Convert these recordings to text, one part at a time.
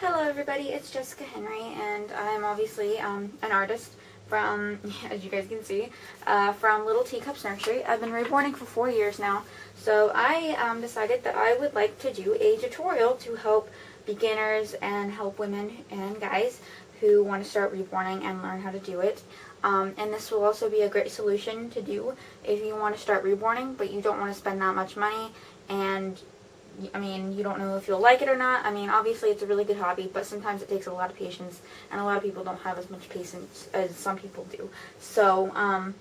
Hello everybody, it's Jessica Henry, and I'm obviously an artist from, as you guys can see, from Little Teacups Nursery. I've been reborning for 4 years now, so I decided that I would like to do a tutorial to help beginners and help women and guys who want to start reborning and learn how to do it. And this will also be a great solution to do if you want to start reborning, but you don't want to spend that much money, and you don't know if you'll like it or not. Obviously it's a really good hobby, but sometimes it takes a lot of patience, and a lot of people don't have as much patience as some people do. So, I'm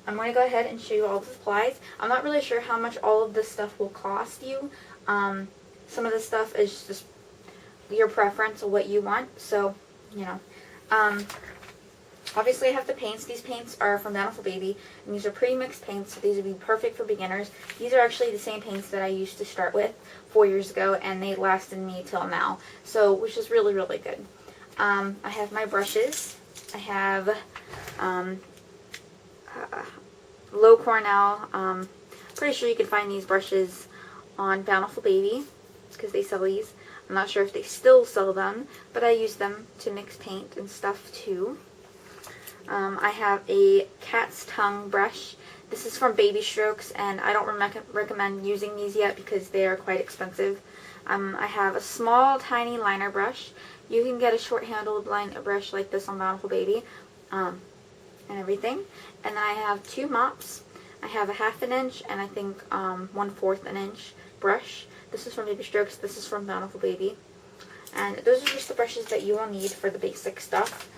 going to go ahead and show you all the supplies. I'm not really sure how much all of this stuff will cost you. Some of this stuff is just your preference of what you want, so, obviously I have the paints. These paints are from Bountiful Baby, and these are pre-mixed paints, so these would be perfect for beginners. These are actually the same paints that I used to start with 4 years ago, and they lasted me till now, so which is really, really good. I have my brushes. I have Low Cornell. Pretty sure you can find these brushes on Bountiful Baby, because they sell these. I'm not sure if they still sell them, but I use them to mix paint and stuff too. I have a cat's tongue brush. This is from Baby Strokes, and I don't recommend using these yet because they are quite expensive. I have a small, tiny liner brush. You can get a short-handled liner brush like this on Bountiful Baby, and everything. And then I have 2 mops. I have a 1/2 inch and I think 1/4 inch brush. This is from Baby Strokes. This is from Bountiful Baby. And those are just the brushes that you will need for the basic stuff.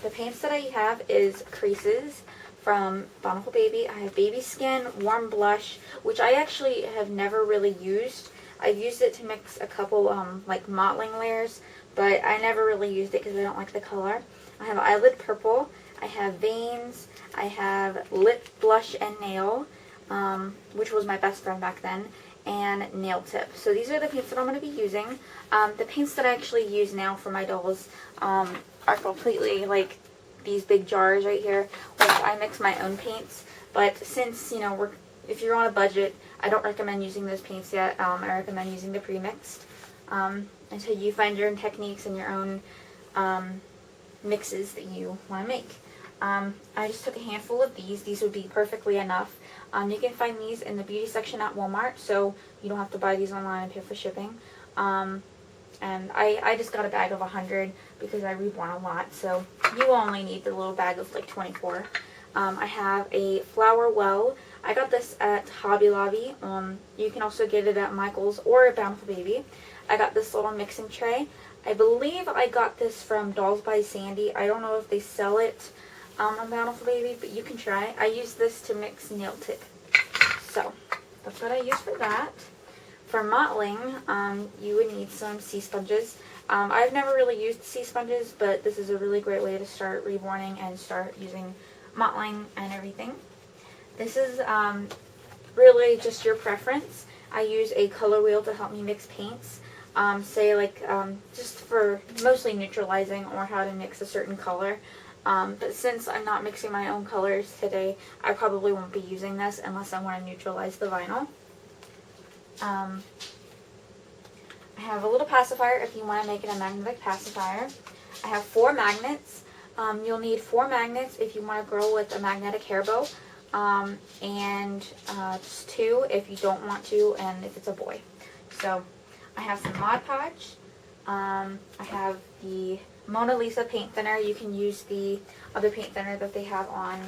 The paints that I have is Creases from Bountiful Baby. I have Baby Skin, Warm Blush, which I actually have never really used. I've used it to mix a couple like mottling layers, but I never really used it because I don't like the color. I have Eyelid Purple. I have Veins. I have Lip Blush and Nail, which was my best friend back then, and Nail Tip. So these are the paints that I'm going to be using. The paints that I actually use now for my dolls are completely like these big jars right here, which I mix my own paints. But since, if you're on a budget, I don't recommend using those paints yet. I recommend using the pre-mixed until you find your own techniques and your own mixes that you want to make. I just took a handful of these. These would be perfectly enough. You can find these in the beauty section at Walmart, so you don't have to buy these online and pay for shipping. And I just got a bag of 100 because I reborn a lot, so you only need the little bag of like 24. I have a flower well. I got this at Hobby Lobby. You can also get it at Michael's or at Bountiful Baby. I got this little mixing tray. I believe I got this from Dolls by Sandy. I don't know if they sell it on Bountiful Baby, but you can try. I use this to mix nail tip. So that's what I use for that. For mottling, you would need some sea sponges. I've never really used sea sponges, but this is a really great way to start reborning and start using mottling and everything. This is really just your preference. I use a color wheel to help me mix paints. Just for mostly neutralizing or how to mix a certain color. But since I'm not mixing my own colors today, I probably won't be using this unless I want to neutralize the vinyl. I have a little pacifier if you want to make it a magnetic pacifier. I have 4 magnets. You'll need 4 magnets if you want to grow with a magnetic hair bow, and just 2 if you don't want to and if it's a boy. So I have some Mod Podge. I have the Mona Lisa paint thinner. You can use the other paint thinner that they have on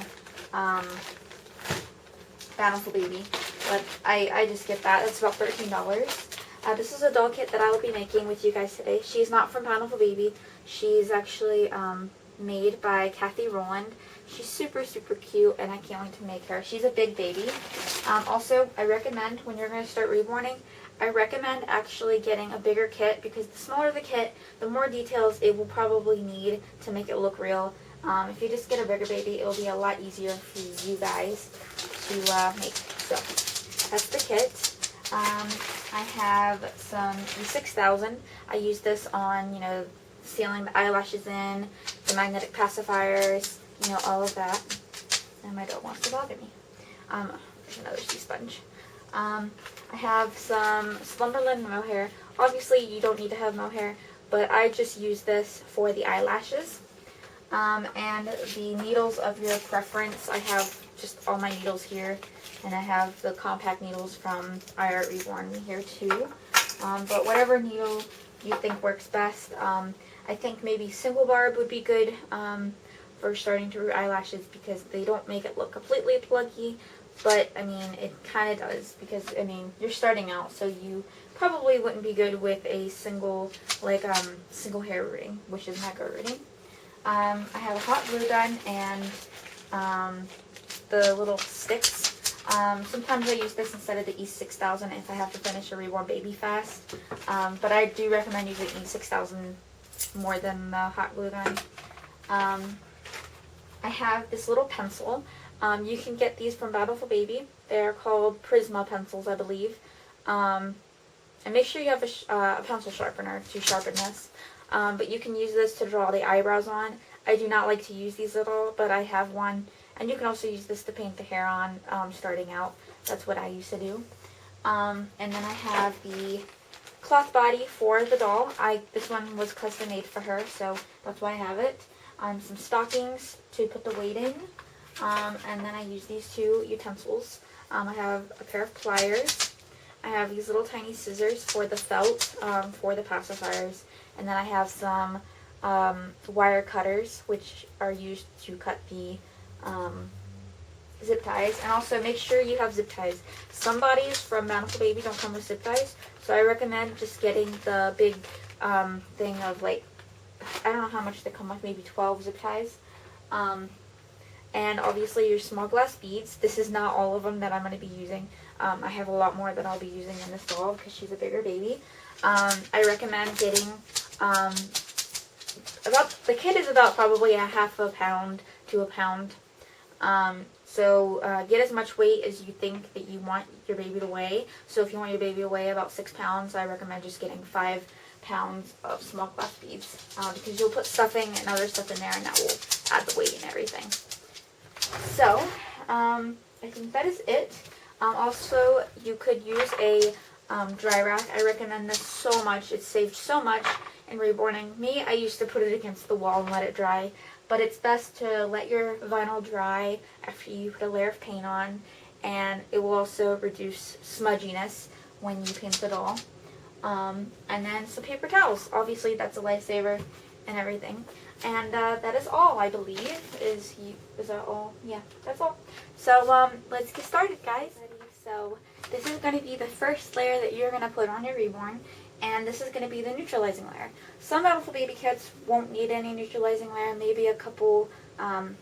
Bountiful Baby, but I just get that. It's about $13. This is a doll kit that I will be making with you guys today. She's not from Bountiful Baby. She's actually made by Kathy Rowland. She's super, super cute, and I can't wait to make her. She's a big baby. Also, I recommend when you're going to start reborning, I recommend actually getting a bigger kit, because the smaller the kit, the more details it will probably need to make it look real. If you just get a bigger baby, it will be a lot easier for you guys to make. So that's the kit. I have some 6000. I use this on, sealing the eyelashes in, the magnetic pacifiers, all of that. And my dog wants to bother me. There's another sea sponge. I have some Slumberland mohair. Obviously, you don't need to have mohair, but I just use this for the eyelashes. And the needles of your preference, I have just all my needles here, and I have the compact needles from Reborn here too. But whatever needle you think works best. I think maybe single barb would be good for starting to root eyelashes because they don't make it look completely pluggy, but I mean it kind of does because I mean you're starting out, so you probably wouldn't be good with a single single hair rooting, which is mega rooting. I have a hot glue gun and the little sticks. Sometimes I use this instead of the E6000 if I have to finish a reborn baby fast. But I do recommend using E6000 more than the hot glue gun. I have this little pencil. You can get these from Battle for Baby. They're called Prisma pencils, I believe. And make sure you have a pencil sharpener to sharpen this. But you can use this to draw the eyebrows on. I do not like to use these at all, but I have one. And you can also use this to paint the hair on starting out. That's what I used to do. And then I have the cloth body for the doll. This one was custom made for her, so that's why I have it. Some stockings to put the weight in. And then I use these two utensils. I have a pair of pliers. I have these little tiny scissors for the felt, for the pacifiers. And then I have some wire cutters, which are used to cut the zip ties. And also make sure you have zip ties. Some bodies from Bountiful Baby don't come with zip ties, so I recommend just getting the big thing of like, I don't know how much they come with, maybe 12 zip ties. And obviously your small glass beads. This is not all of them that I'm going to be using. I have a lot more that I'll be using in this doll because she's a bigger baby. I recommend getting the kit is about probably a half a pound to a pound. So get as much weight as you think that you want your baby to weigh. So if you want your baby to weigh about 6 pounds, I recommend just getting 5 pounds of small glass beads because you'll put stuffing and other stuff in there and that will add the weight and everything. So I think that is it. Also, you could use a dry rack. I recommend this so much. It saved so much in reborning. Me, I used to put it against the wall and let it dry. But it's best to let your vinyl dry after you put a layer of paint on. And it will also reduce smudginess when you paint the doll. And then some paper towels. Obviously, that's a lifesaver and everything. And that is all, I believe. Is that all? Yeah, that's all. So let's get started, guys. So this is going to be the first layer that you're going to put on your reborn. And this is going to be the neutralizing layer. Some Bountiful Baby kits won't need any neutralizing layer. Maybe a couple, kind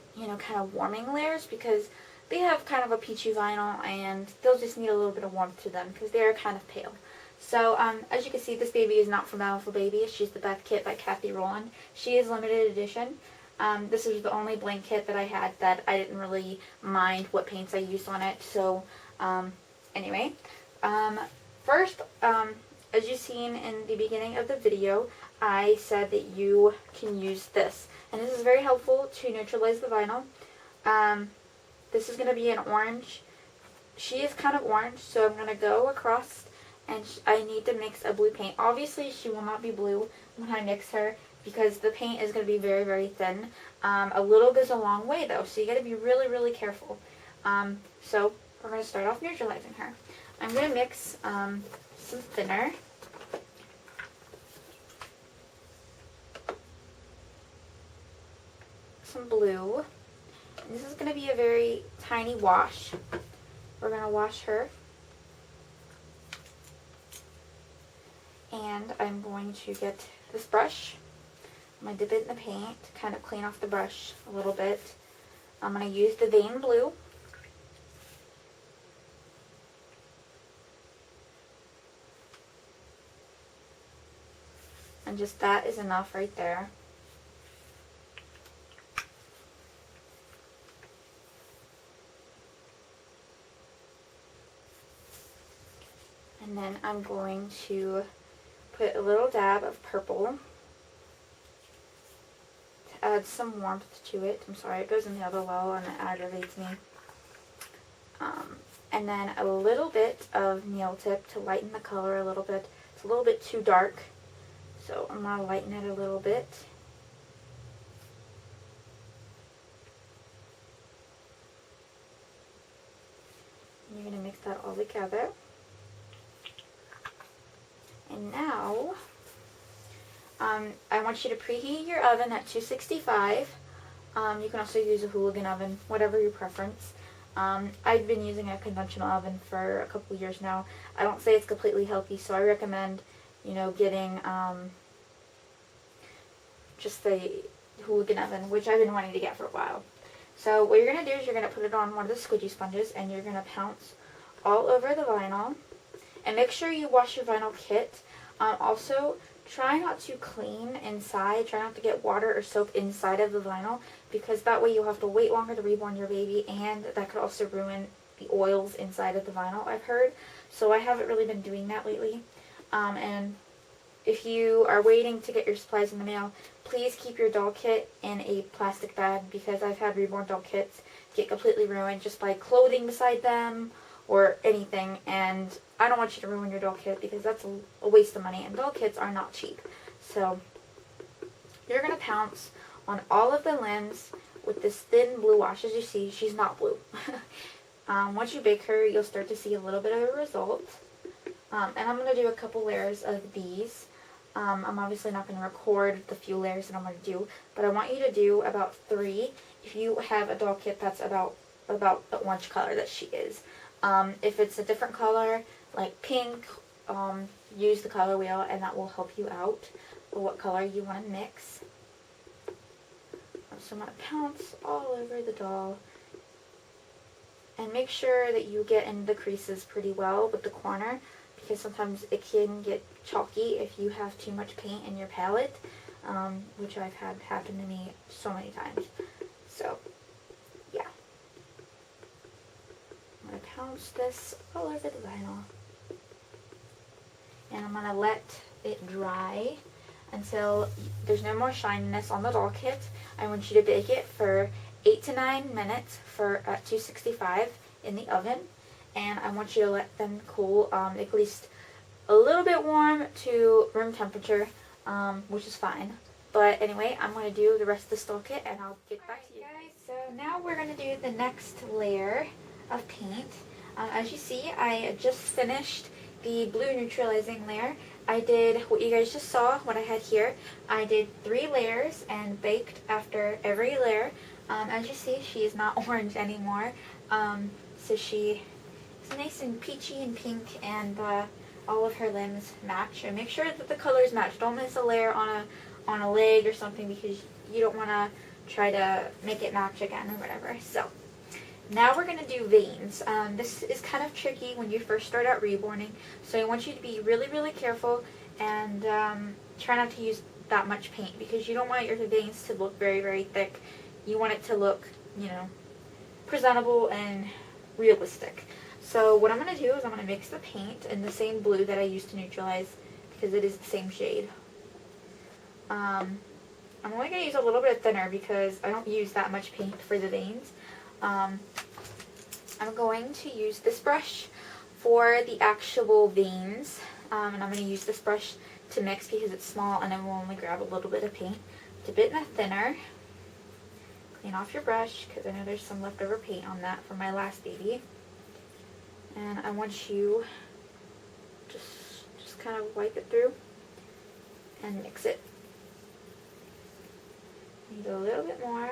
of warming layers because they have kind of a peachy vinyl and they'll just need a little bit of warmth to them because they're kind of pale. So, as you can see, this baby is not from Bountiful Baby. She's the Beth kit by Kathy Rowland. She is limited edition. This is the only blank kit that I had that I didn't really mind what paints I used on it. So, anyway. First, as you've seen in the beginning of the video, I said that you can use this. And this is very helpful to neutralize the vinyl. This is going to be an orange. She is kind of orange, so I'm going to go across and I need to mix a blue paint. Obviously, she will not be blue when I mix her because the paint is going to be very, very thin. A little goes a long way, though, so you got to be really, really careful. So we're going to start off neutralizing her. I'm going to mix some thinner. Some blue. And this is going to be a very tiny wash. We're going to wash her. And I'm going to get this brush. I'm going to dip it in the paint, kind of clean off the brush a little bit. I'm going to use the vein blue. And just that is enough right there. And then I'm going to put a little dab of purple to add some warmth to it. I'm sorry, it goes in the other well and it aggravates me. And then a little bit of nail tip to lighten the color a little bit. It's a little bit too dark, So I'm going to lighten it a little bit. You're going to mix that all together. And now, I want you to preheat your oven at 265. You can also use a hooligan oven, whatever your preference. I've been using a conventional oven for a couple years now. I don't say it's completely healthy, so I recommend, getting just the hooligan oven, which I've been wanting to get for a while. So what you're going to do is you're going to put it on one of the squidgy sponges, and you're going to pounce all over the vinyl. And make sure you wash your vinyl kit. Also, try not to clean inside. Try not to get water or soap inside of the vinyl, because that way you'll have to wait longer to reborn your baby, and that could also ruin the oils inside of the vinyl, I've heard. So I haven't really been doing that lately. And if you are waiting to get your supplies in the mail, please keep your doll kit in a plastic bag, because I've had reborn doll kits get completely ruined just by clothing beside them or anything, and I don't want you to ruin your doll kit, because that's a waste of money, and doll kits are not cheap. So you're going to pounce on all of the limbs with this thin blue wash. As you see, she's not blue. Once you bake her, you'll start to see a little bit of a result. And I'm going to do a couple layers of these. I'm obviously not going to record the few layers that I'm going to do, but I want you to do about 3 if you have a doll kit that's about the orange color that she is. If it's a different color, like pink, use the color wheel, and that will help you out with what color you want to mix. So I'm going to pounce all over the doll. And make sure that you get in the creases pretty well with the corner, because sometimes it can get chalky if you have too much paint in your palette, which I've had happen to me so many times. So, yeah. I'm going to pounce this all over the vinyl. And I'm going to let it dry until there's no more shininess on the doll kit. I want you to bake it for 8 to 9 minutes at 265 in the oven. And I want you to let them cool at least a little bit warm to room temperature, which is fine. But anyway, I'm going to do the rest of the doll kit, and I'll get back to you guys. So now we're going to do the next layer of paint. As you see, I just finished the blue neutralizing layer. I did what you guys just saw, what I had here. I did 3 layers and baked after every layer. As you see, she is not orange anymore. So she is nice and peachy and pink, and all of her limbs match. And make sure that the colors match. Don't miss a layer on a leg or something, because you don't want to try to make it match again or whatever. So now we're going to do veins. This is kind of tricky when you first start out reborning, so I want you to be really, really careful and try not to use that much paint, because you don't want your veins to look very, very thick. You want it to look, presentable and realistic. So what I'm going to do is I'm going to mix the paint in the same blue that I used to neutralize, because it is the same shade. I'm only going to use a little bit thinner, because I don't use that much paint for the veins. I'm going to use this brush for the actual veins, and I'm going to use this brush to mix, because it's small and it will only grab a little bit of paint. It's a bit thinner. Clean off your brush, because I know there's some leftover paint on that from my last baby. And I want you just kind of wipe it through and mix it. Need a little bit more.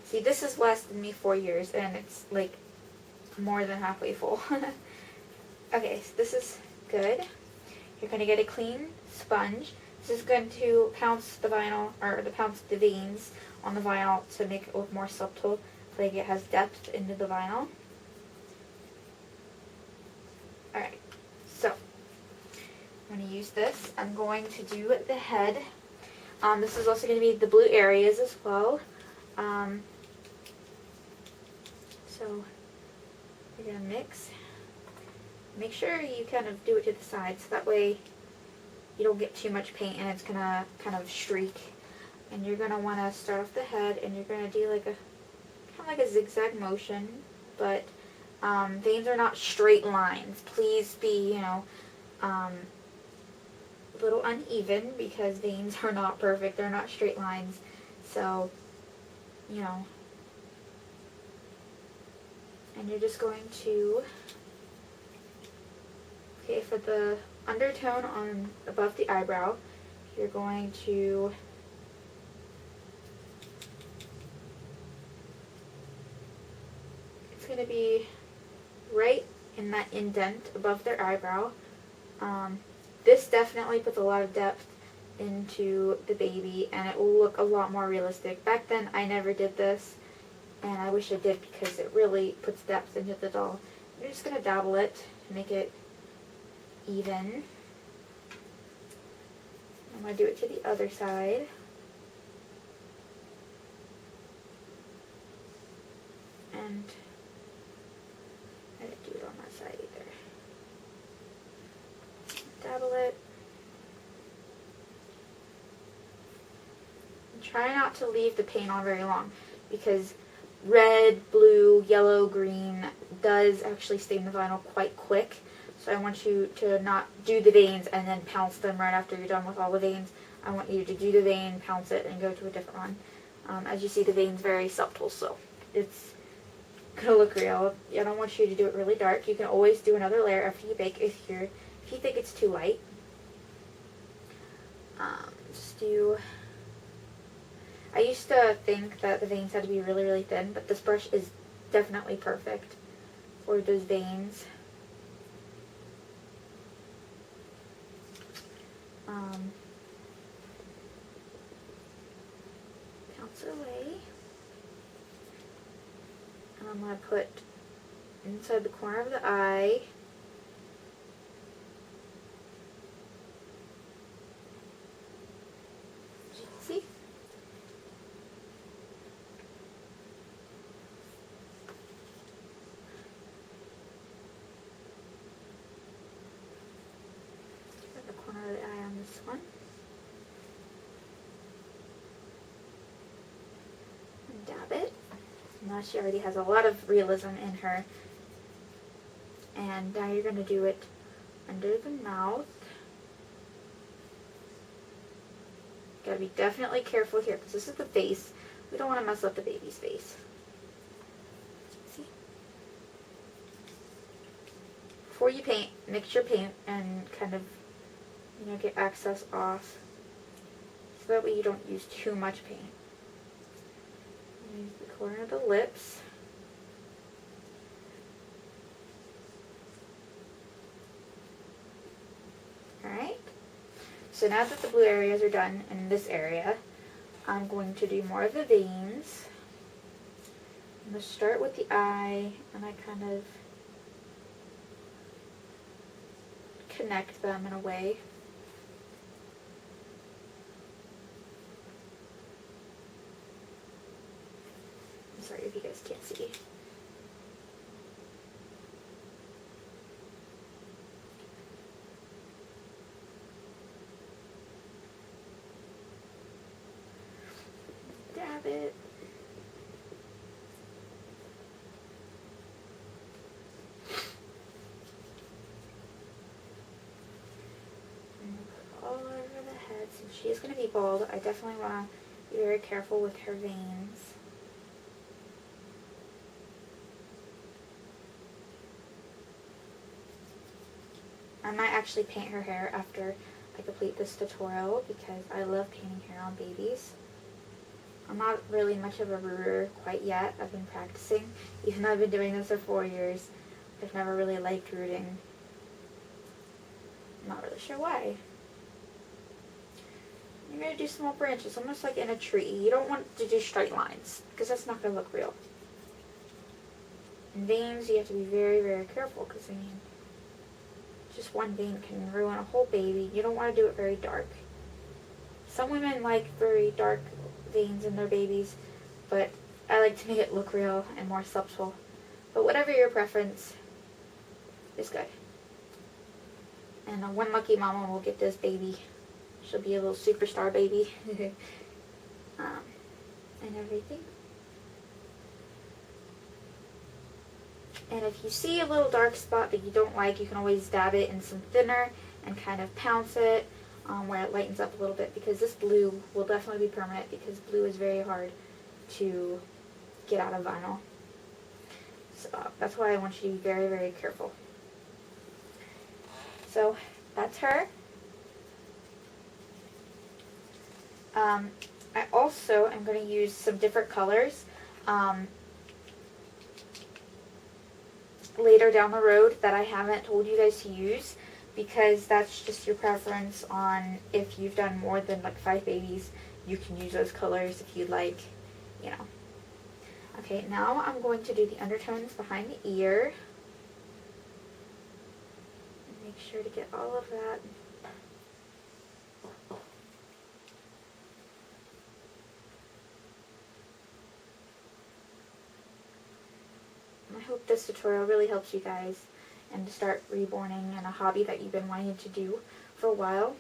See, this has lasted me 4 years, and it's like more than halfway full. Okay, so this is good. You're going to get a clean sponge. This is going to pounce the vinyl, or pounce the veins on the vinyl to make it look more subtle, so like it has depth into the vinyl. Alright, so I'm going to use this. I'm going to do the head. This is also going to be the blue areas as well. So you're going to mix. Make sure you kind of do it to the side, so that way you don't get too much paint and it's going to kind of streak. And you're going to want to start off the head, and you're going to do like kind of like a zigzag motion, but veins are not straight lines. Please be, a little uneven because veins are not perfect. They're not straight lines. So, you know, and you're just going to, okay, for the undertone on above the eyebrow, you're going to it's going to be right in that indent above their eyebrow. This definitely puts a lot of depth into the baby, and it will look a lot more realistic. Back then, I never did this, and I wish I did because it really puts depth into the doll. I'm just going to dabble it to make it even. I'm going to do it to the other side. And I didn't do it on that side either. Dabble it. And try not to leave the paint on very long because red, blue, yellow, green does actually stain the vinyl quite quick. So I want you to not do the veins and then pounce them right after you're done with all the veins. I want you to do the vein, pounce it, and go to a different one. As you see, the vein's very subtle, so it's going to look real. I don't want you to do it really dark. You can always do another layer after you bake if you think it's too light. Just do... I used to think that the veins had to be really, really thin, but this brush is definitely perfect for those veins. Pounce it away. And I'm going to put inside the corner of the eye. See? Put the corner of the eye on this one. And dab it. Now she already has a lot of realism in her. And now you're going to do it under the mouth. Gotta be definitely careful here because this is the face. We don't want to mess up the baby's face. See? Before you paint, mix your paint and kind of, get excess off. So that way you don't use too much paint. Use the corner of the lips. Alright. So now that the blue areas are done in this area, I'm going to do more of the veins. I'm going to start with the eye, and I kind of connect them in a way. I'm sorry if you guys can't see. Dab it. And put all over the head. Since she is going to be bald, I definitely want to be very careful with her veins. I might actually paint her hair after I complete this tutorial because I love painting hair on babies. I'm not really much of a rooter quite yet. I've been practicing. Even though I've been doing this for 4 years, I've never really liked rooting. I'm not really sure why. You're going to do small branches, almost like in a tree. You don't want to do straight lines because that's not going to look real. In veins, you have to be very, very careful because, just one vein can ruin a whole baby. You don't want to do it very dark. Some women like very dark veins in their babies, but I like to make it look real and more subtle. But whatever your preference is good. And one lucky mama will get this baby. She'll be a little superstar baby. And everything. And if you see a little dark spot that you don't like, you can always dab it in some thinner and kind of pounce it. where it lightens up a little bit, because this blue will definitely be permanent, because blue is very hard to get out of vinyl. So that's why I want you to be very, very careful. So that's her. I also am going to use some different colors later down the road that I haven't told you guys to use, because that's just your preference on if you've done more than like 5 babies. You can use those colors if you'd like, you know. Okay, now I'm going to do the undertones behind the ear. Make sure to get all of that. I hope this tutorial really helps you guys and to start reborning and a hobby that you've been wanting to do for a while.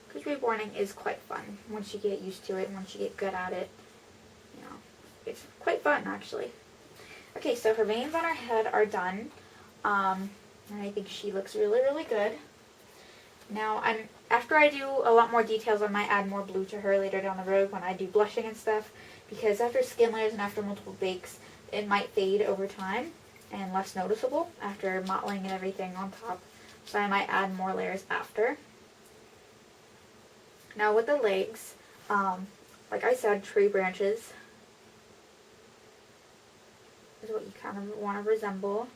Because reborning is quite fun once you get used to it, once you get good at it. You know, it's quite fun actually. Okay, so her veins on her head are done. And I think she looks really, really good. Now, after I do a lot more details, I might add more blue to her later down the road when I do blushing and stuff, because after skin layers and after multiple bakes, it might fade over time and less noticeable after mottling and everything on top. So I might add more layers after. Now with the legs, like I said, tree branches is what you kind of want to resemble.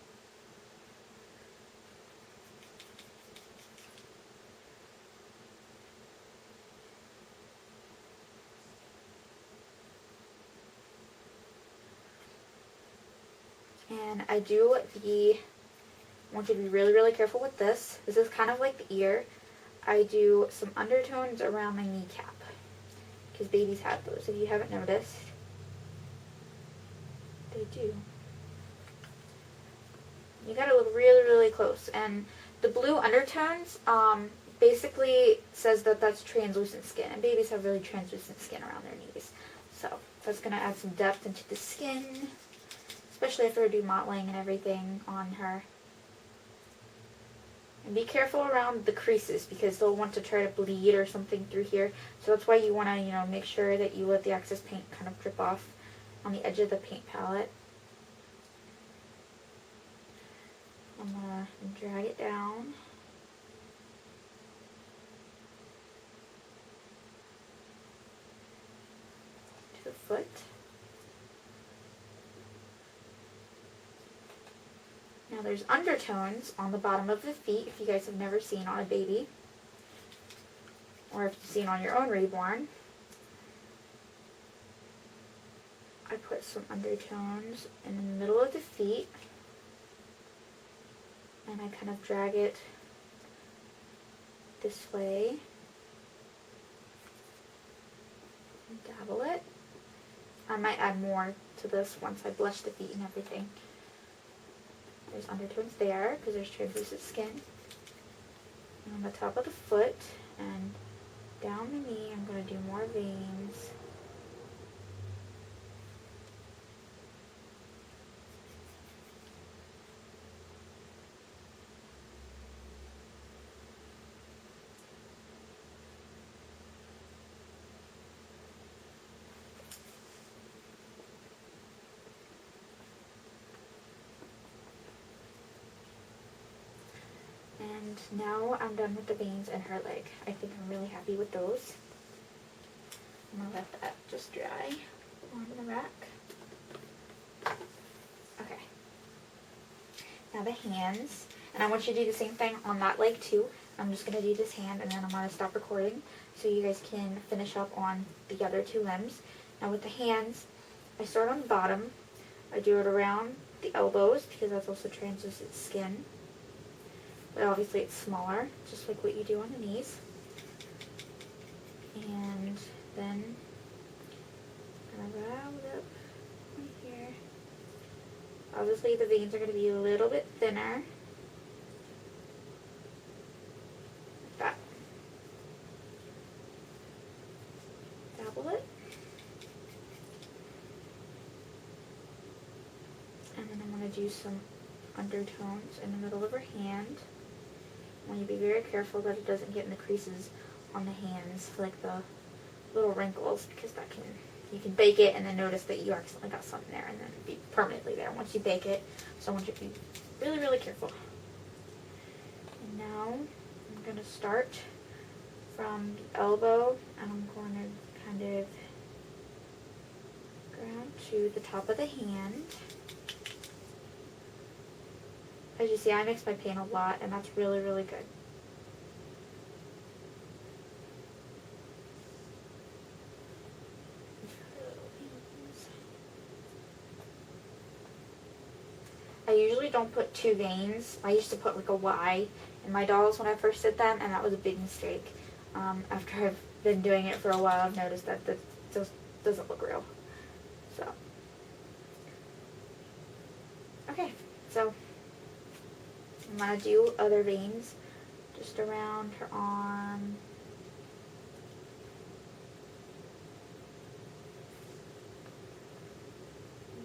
And I want you to be really, really careful with this. This is kind of like the ear. I do some undertones around my kneecap, because babies have those, if you haven't noticed. They do. You gotta look really, really close. And the blue undertones basically says that that's translucent skin, and babies have really translucent skin around their knees. So that's gonna add some depth into the skin, especially after I do mottling and everything on her. And be careful around the creases, because they'll want to try to bleed or something through here. So that's why you want to, make sure that you let the excess paint kind of drip off on the edge of the paint palette. I'm going to drag it down. To the foot. Now there's undertones on the bottom of the feet, if you guys have never seen on a baby, or if you've seen on your own reborn. I put some undertones in the middle of the feet, and I kind of drag it this way, and dabble it. I might add more to this once I blush the feet and everything. There's undertones there, because there's translucent skin. And on the top of the foot, and down the knee, I'm going to do more veins. And now I'm done with the veins in her leg. I think I'm really happy with those. I'm going to let that just dry on the rack. Okay. Now the hands. And I want you to do the same thing on that leg too. I'm just going to do this hand, and then I'm going to stop recording so you guys can finish up on the other 2 limbs. Now with the hands, I start on the bottom. I do it around the elbows, because that's also translucent skin. But obviously it's smaller, just like what you do on the knees. And then kind of round up right here. Obviously the veins are going to be a little bit thinner. Like that. Dabble it. And then I'm going to do some undertones in the middle of her hand. I want you to be very careful that it doesn't get in the creases on the hands, like the little wrinkles, because that can, you can bake it and then notice that you accidentally got something there and then it'd be permanently there once you bake it. So I want you to be really, really careful. And now I'm going to start from the elbow and I'm going to kind of ground to the top of the hand. As you see, I mix my paint a lot and that's really, really good. I usually don't put two veins. I used to put like a Y in my dolls when I first did them, and that was a big mistake. After I've been doing it for a while, I've noticed that that just doesn't look real. So, okay, so I'm going to do other veins just around her arm.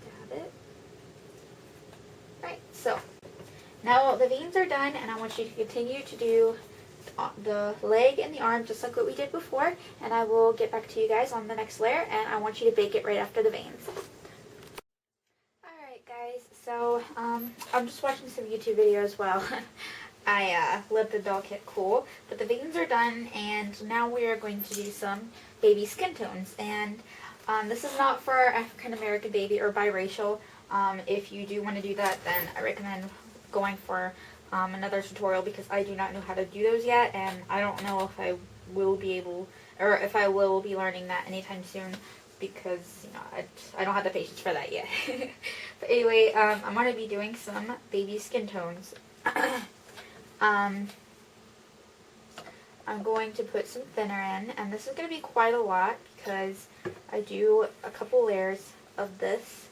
Dab it. Right, so now the veins are done and I want you to continue to do the leg and the arm just like what we did before, and I will get back to you guys on the next layer and I want you to bake it right after the veins. Alright guys, so I'm just watching some YouTube videos while I let the doll get cool, but the veins are done and now we are going to do some baby skin tones, and this is not for African American baby or biracial. If you do want to do that, then I recommend going for another tutorial because I do not know how to do those yet, and I don't know if I will be able, or if I will be learning that anytime soon because, you know, I don't have the patience for that yet. But anyway, I'm going to be doing some baby skin tones. I'm going to put some thinner in, and this is going to be quite a lot because I do a couple layers of this.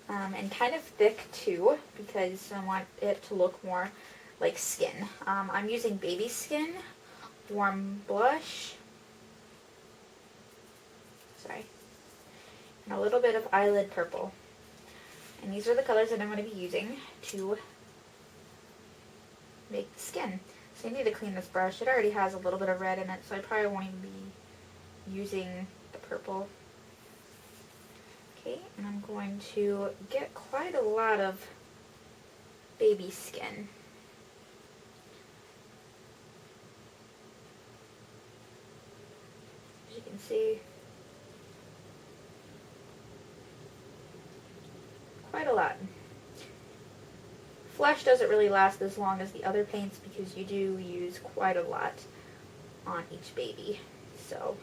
And kind of thick too, because I want it to look more like skin. I'm using baby skin, warm blush, and a little bit of eyelid purple. And these are the colors that I'm going to be using to make the skin. So I need to clean this brush. It already has a little bit of red in it, so I probably won't even be using the purple. Okay, and I'm going to get quite a lot of baby skin. As you can see, quite a lot. Flesh doesn't really last as long as the other paints because you do use quite a lot on each baby. So,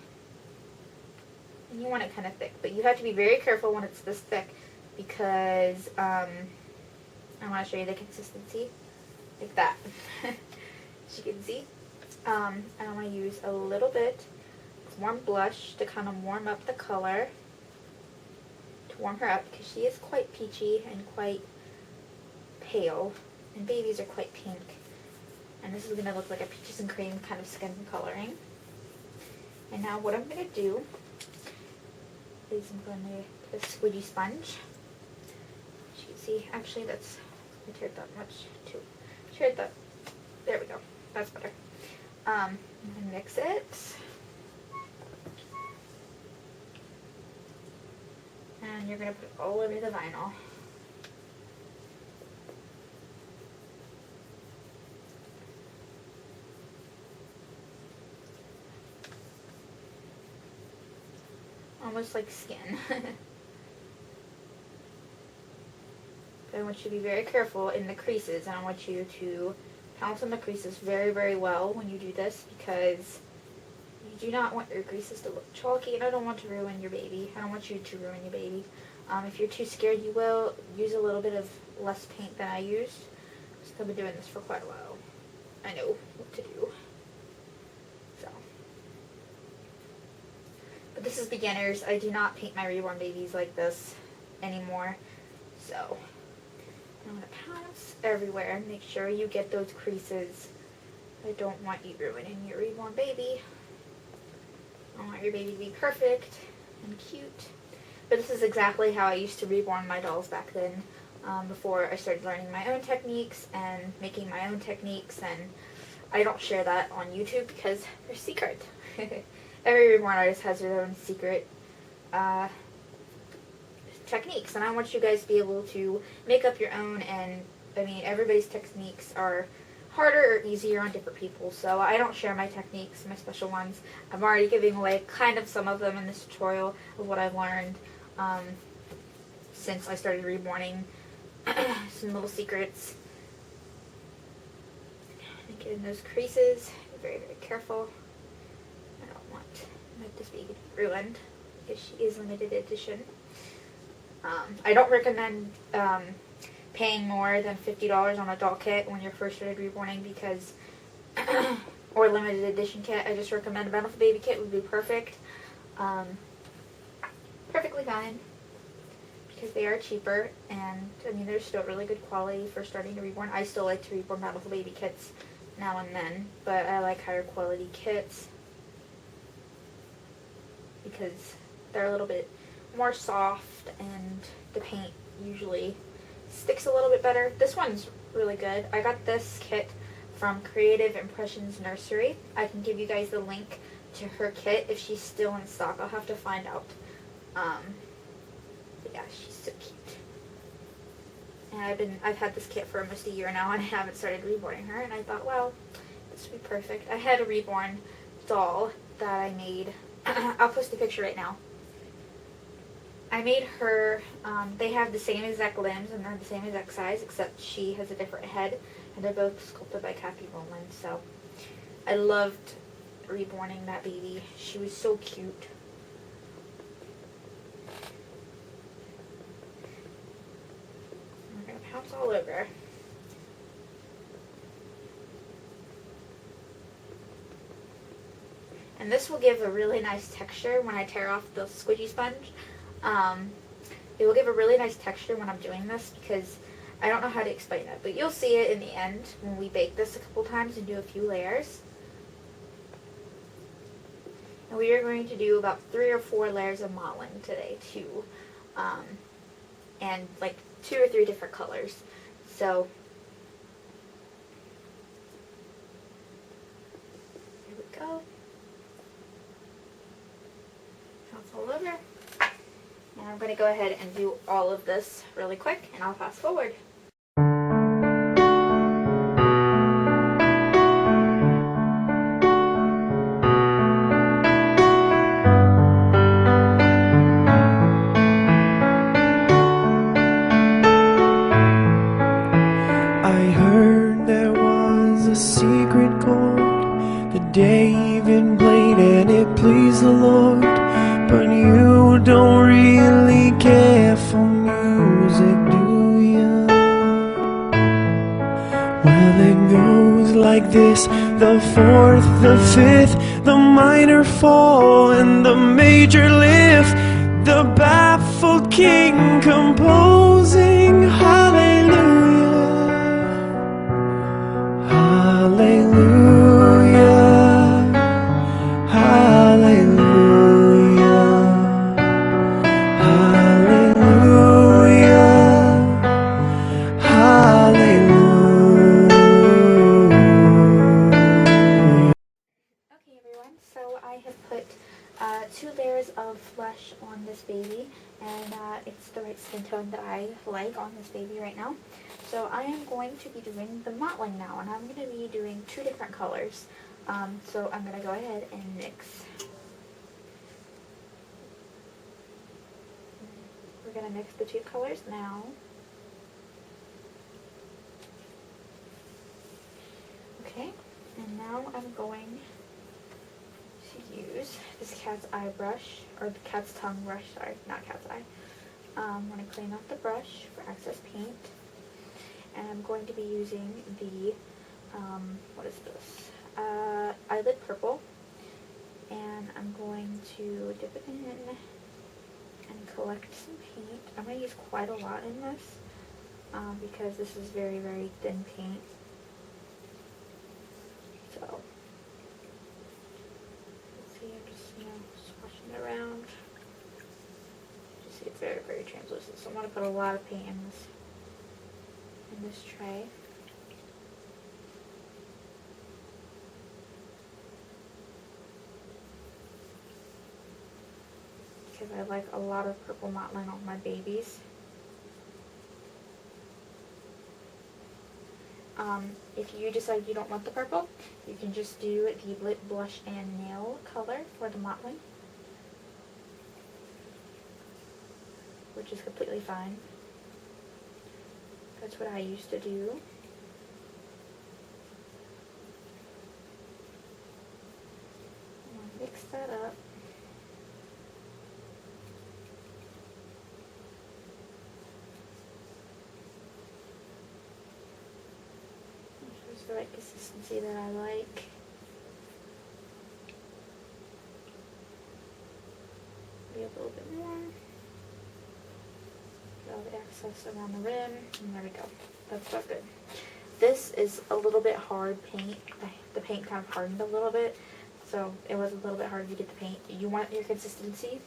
and you want it kind of thick, but you have to be very careful when it's this thick because I want to show you the consistency, like that. As you can see, and I want to use a little bit of warm blush to kind of warm up the color, to warm her up because she is quite peachy and quite pale, and babies are quite pink. And this is going to look like a peaches and cream kind of skin coloring. And now what I'm going to do is I'm going to put a squidgy sponge. As you can see, actually that's, I teared that much too. Teared that, there we go, that's better. I'm going to mix it. And you're going to put it all over the vinyl. Almost like skin. But I want you to be very careful in the creases, and I want you to pounce on the creases very, very well when you do this because you do not want your creases to look chalky, and I don't want to ruin your baby. I don't want you to ruin your baby. If you're too scared, you will use a little bit of less paint than I used. Because I've been doing this for quite a while. I know what to do. So. But this is beginners. I do not paint my reborn babies like this anymore. So, I'm going to pounce everywhere. Make sure you get those creases. I don't want you ruining your reborn baby. I want your baby to be perfect and cute. But this is exactly how I used to reborn my dolls back then before I started learning my own techniques and making my own techniques, and I don't share that on YouTube because they're secret. Every Reborn artist has their own secret techniques, and I want you guys to be able to make up your own. And I mean, everybody's techniques are harder or easier on different people, so I don't share my techniques, my special ones. I'm already giving away kind of some of them in this tutorial of what I've learned since I started Reborning. Some little secrets. Get in those creases. Be very, very careful. I don't want this to be ruined because she is limited edition. I don't recommend paying more than $50 on a doll kit when you're first started Reborning, because or limited edition kit. I just recommend a Bountiful Baby kit would be perfect. Perfectly fine, because they are cheaper, and I mean they're still really good quality for starting to Reborn. I still like to Reborn Bountiful Baby kits now and then, but I like higher quality kits because they're a little bit more soft and the paint usually sticks a little bit better. This one's really good. I got this kit from Creative Impressions Nursery. I can give you guys the link to her kit if she's still in stock. I'll have to find out. But yeah, she's so cute. And I've had this kit for almost a year now, and I haven't started Reborning her, and I thought, well, this would be perfect. I had a Reborn doll that I made. I'll post a picture right now. I made her, they have the same exact limbs and they're the same exact size, except she has a different head, and they're both sculpted by Kathy Rowland. So I loved Reborning that baby. She was so cute. We're going to pounce all over. And this will give a really nice texture when I tear off the squidgy sponge. It will give a really nice texture when I'm doing this, because I don't know how to explain it, but you'll see it in the end when we bake this a couple times and do a few layers. And we are going to do about 3 or 4 layers of mottling today too, and like 2 or 3 different colors. So here we go. Pounce all over. And I'm going to go ahead and do all of this really quick, and I'll fast forward. I heard there was a secret chord that David played and it pleased the Lord. But you don't really care for music, do ya? Well, it goes like this: the 4th, the 5th, the minor fall, and the major lift. The baffled king composing hallelujah, hallelujah, hallelujah. Okay everyone, so I have put 2 layers of flesh on this baby, and it's the right skin tone that I like on this baby right now. So I am going to be doing the mottling now, and I'm going to be doing 2 different colors. So I'm going to go ahead and mix. We're going to mix the 2 colors now. Okay, and now I'm going to use this cat's eye brush, or the cat's tongue brush, sorry, not cat's eye. I'm going to clean off the brush for excess paint, and I'm going to be using the, what is this, eyelid purple, and I'm going to dip it in and collect some paint. I'm going to use quite a lot in this, because this is very, very thin paint. So, let's see, I'm just, swashing it around. You see it's very, very translucent, so I'm going to put a lot of paint in this. in this tray. Because I like a lot of purple mottling on my babies. If you decide you don't want the purple, you can just do the lip blush and nail color for the mottling, which is completely fine. That's what I used to do. I'll mix that up. Here's the right consistency that I like. Maybe a little bit more. Get all the excess around the rim, and there we go. That's so good. This is a little bit hard paint. The paint kind of hardened a little bit, so it was a little bit hard to get the paint. You want your consistency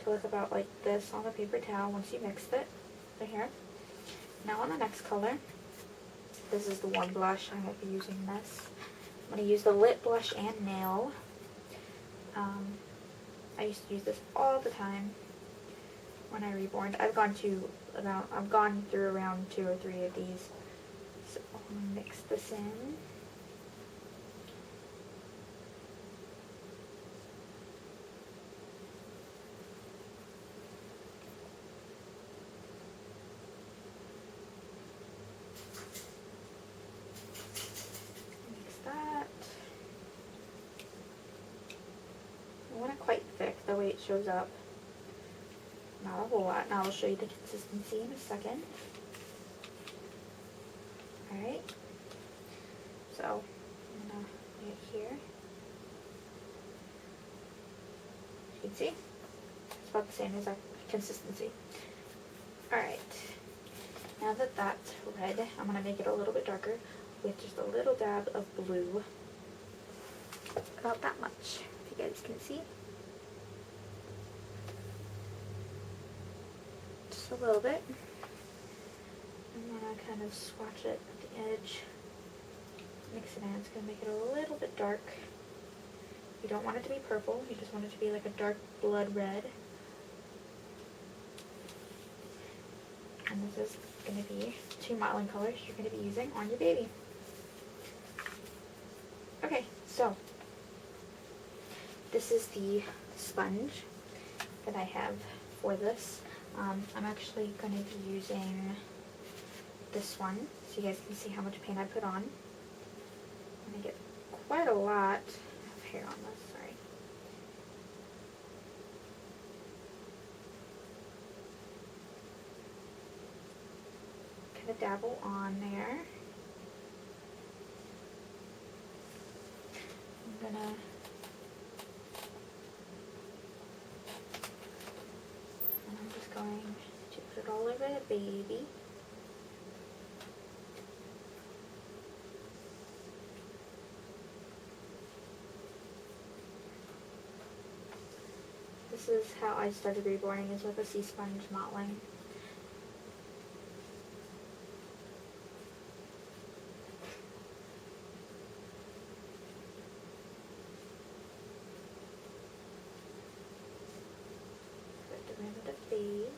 to look about like this on the paper towel once you mixed it. So here. Now on the next color, this is the one blush. I might be using this. I'm going to use the lip blush and nail. I used to use this all the time when I reborned. I've gone through around 2 or 3 of these. So I'm going to mix this in. Mix that. I want it quite thick the way it shows up. Not a whole lot. Now I'll show you the consistency in a second. Alright. So, I'm going to lay it here. You can see, it's about the same as our consistency. Alright. Now that that's red, I'm going to make it a little bit darker with just a little dab of blue. About that much, if you guys can see. Just a little bit. I'm going to kind of swatch it at the edge. Mix it in. It's going to make it a little bit dark. You don't want it to be purple. You just want it to be like a dark blood red. And this is going to be 2 mottling colors you're going to be using on your baby. Okay, so this is the sponge that I have for this. I'm actually going to be using this one so you guys can see how much paint I put on. I'm going to get quite a lot of hair on this, sorry. Kind of dabble on there. I'm going to going to put it all over the baby. This is how I started reborning, is with a sea sponge mottling. Put the rim of the face.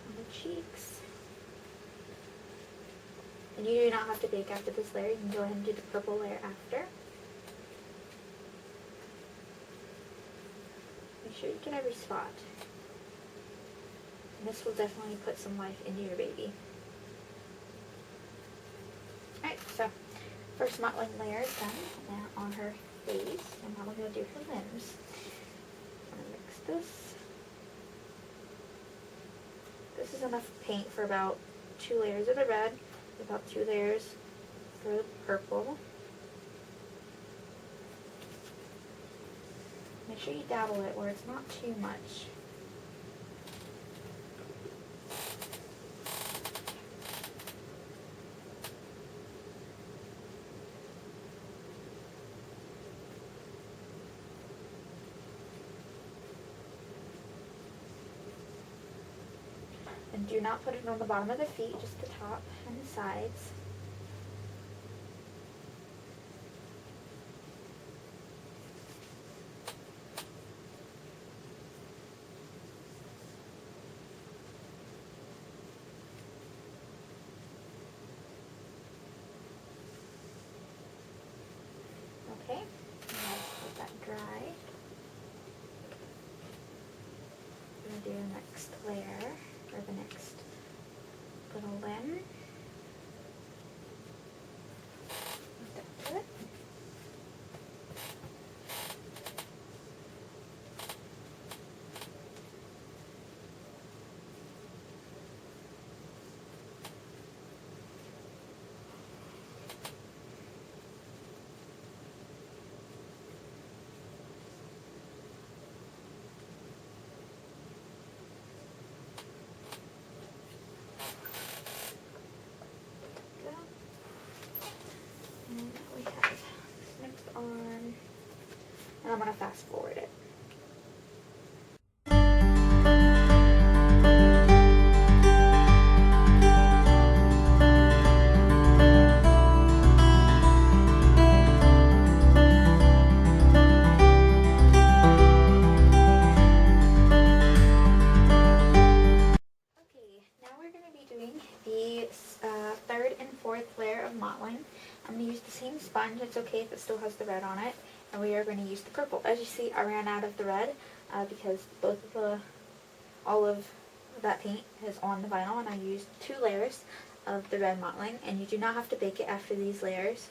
On the cheeks. And you do not have to bake after this layer. You can go ahead and do the purple layer after. Make sure you get every spot. And this will definitely put some life into your baby. Alright, so first mottling layer is done. Now on her face, and now we're going to do her limbs. I'm going to mix this. This is enough paint for about 2 layers of the red, about 2 layers for the purple. Make sure you dabble it where it's not too much. And do not put it on the bottom of the feet, just the top and the sides. Okay, let's let that dry. I'm going to do the next layer, or the next little limb. That's it. And we have this next arm, and I'm going to fast forward it. Okay, now we're going to be doing the third and fourth layer of mottling. I'm going to use the same sponge. It's okay if it still has the red on it. And we are going to use the purple. As you see, I ran out of the red because all of that paint is on the vinyl, and I used 2 layers of the red mottling. And you do not have to bake it after these layers.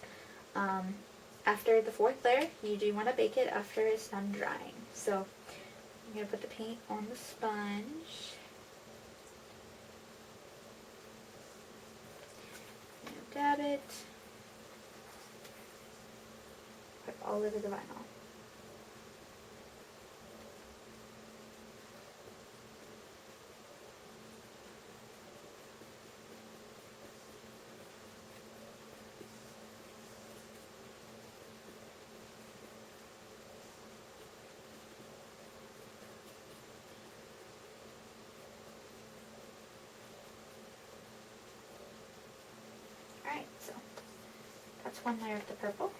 After the 4th layer, you do want to bake it after it's done drying. So I'm going to put the paint on the sponge. Dab it. Put it all over the vinyl. Alright, so that's one layer of the purple.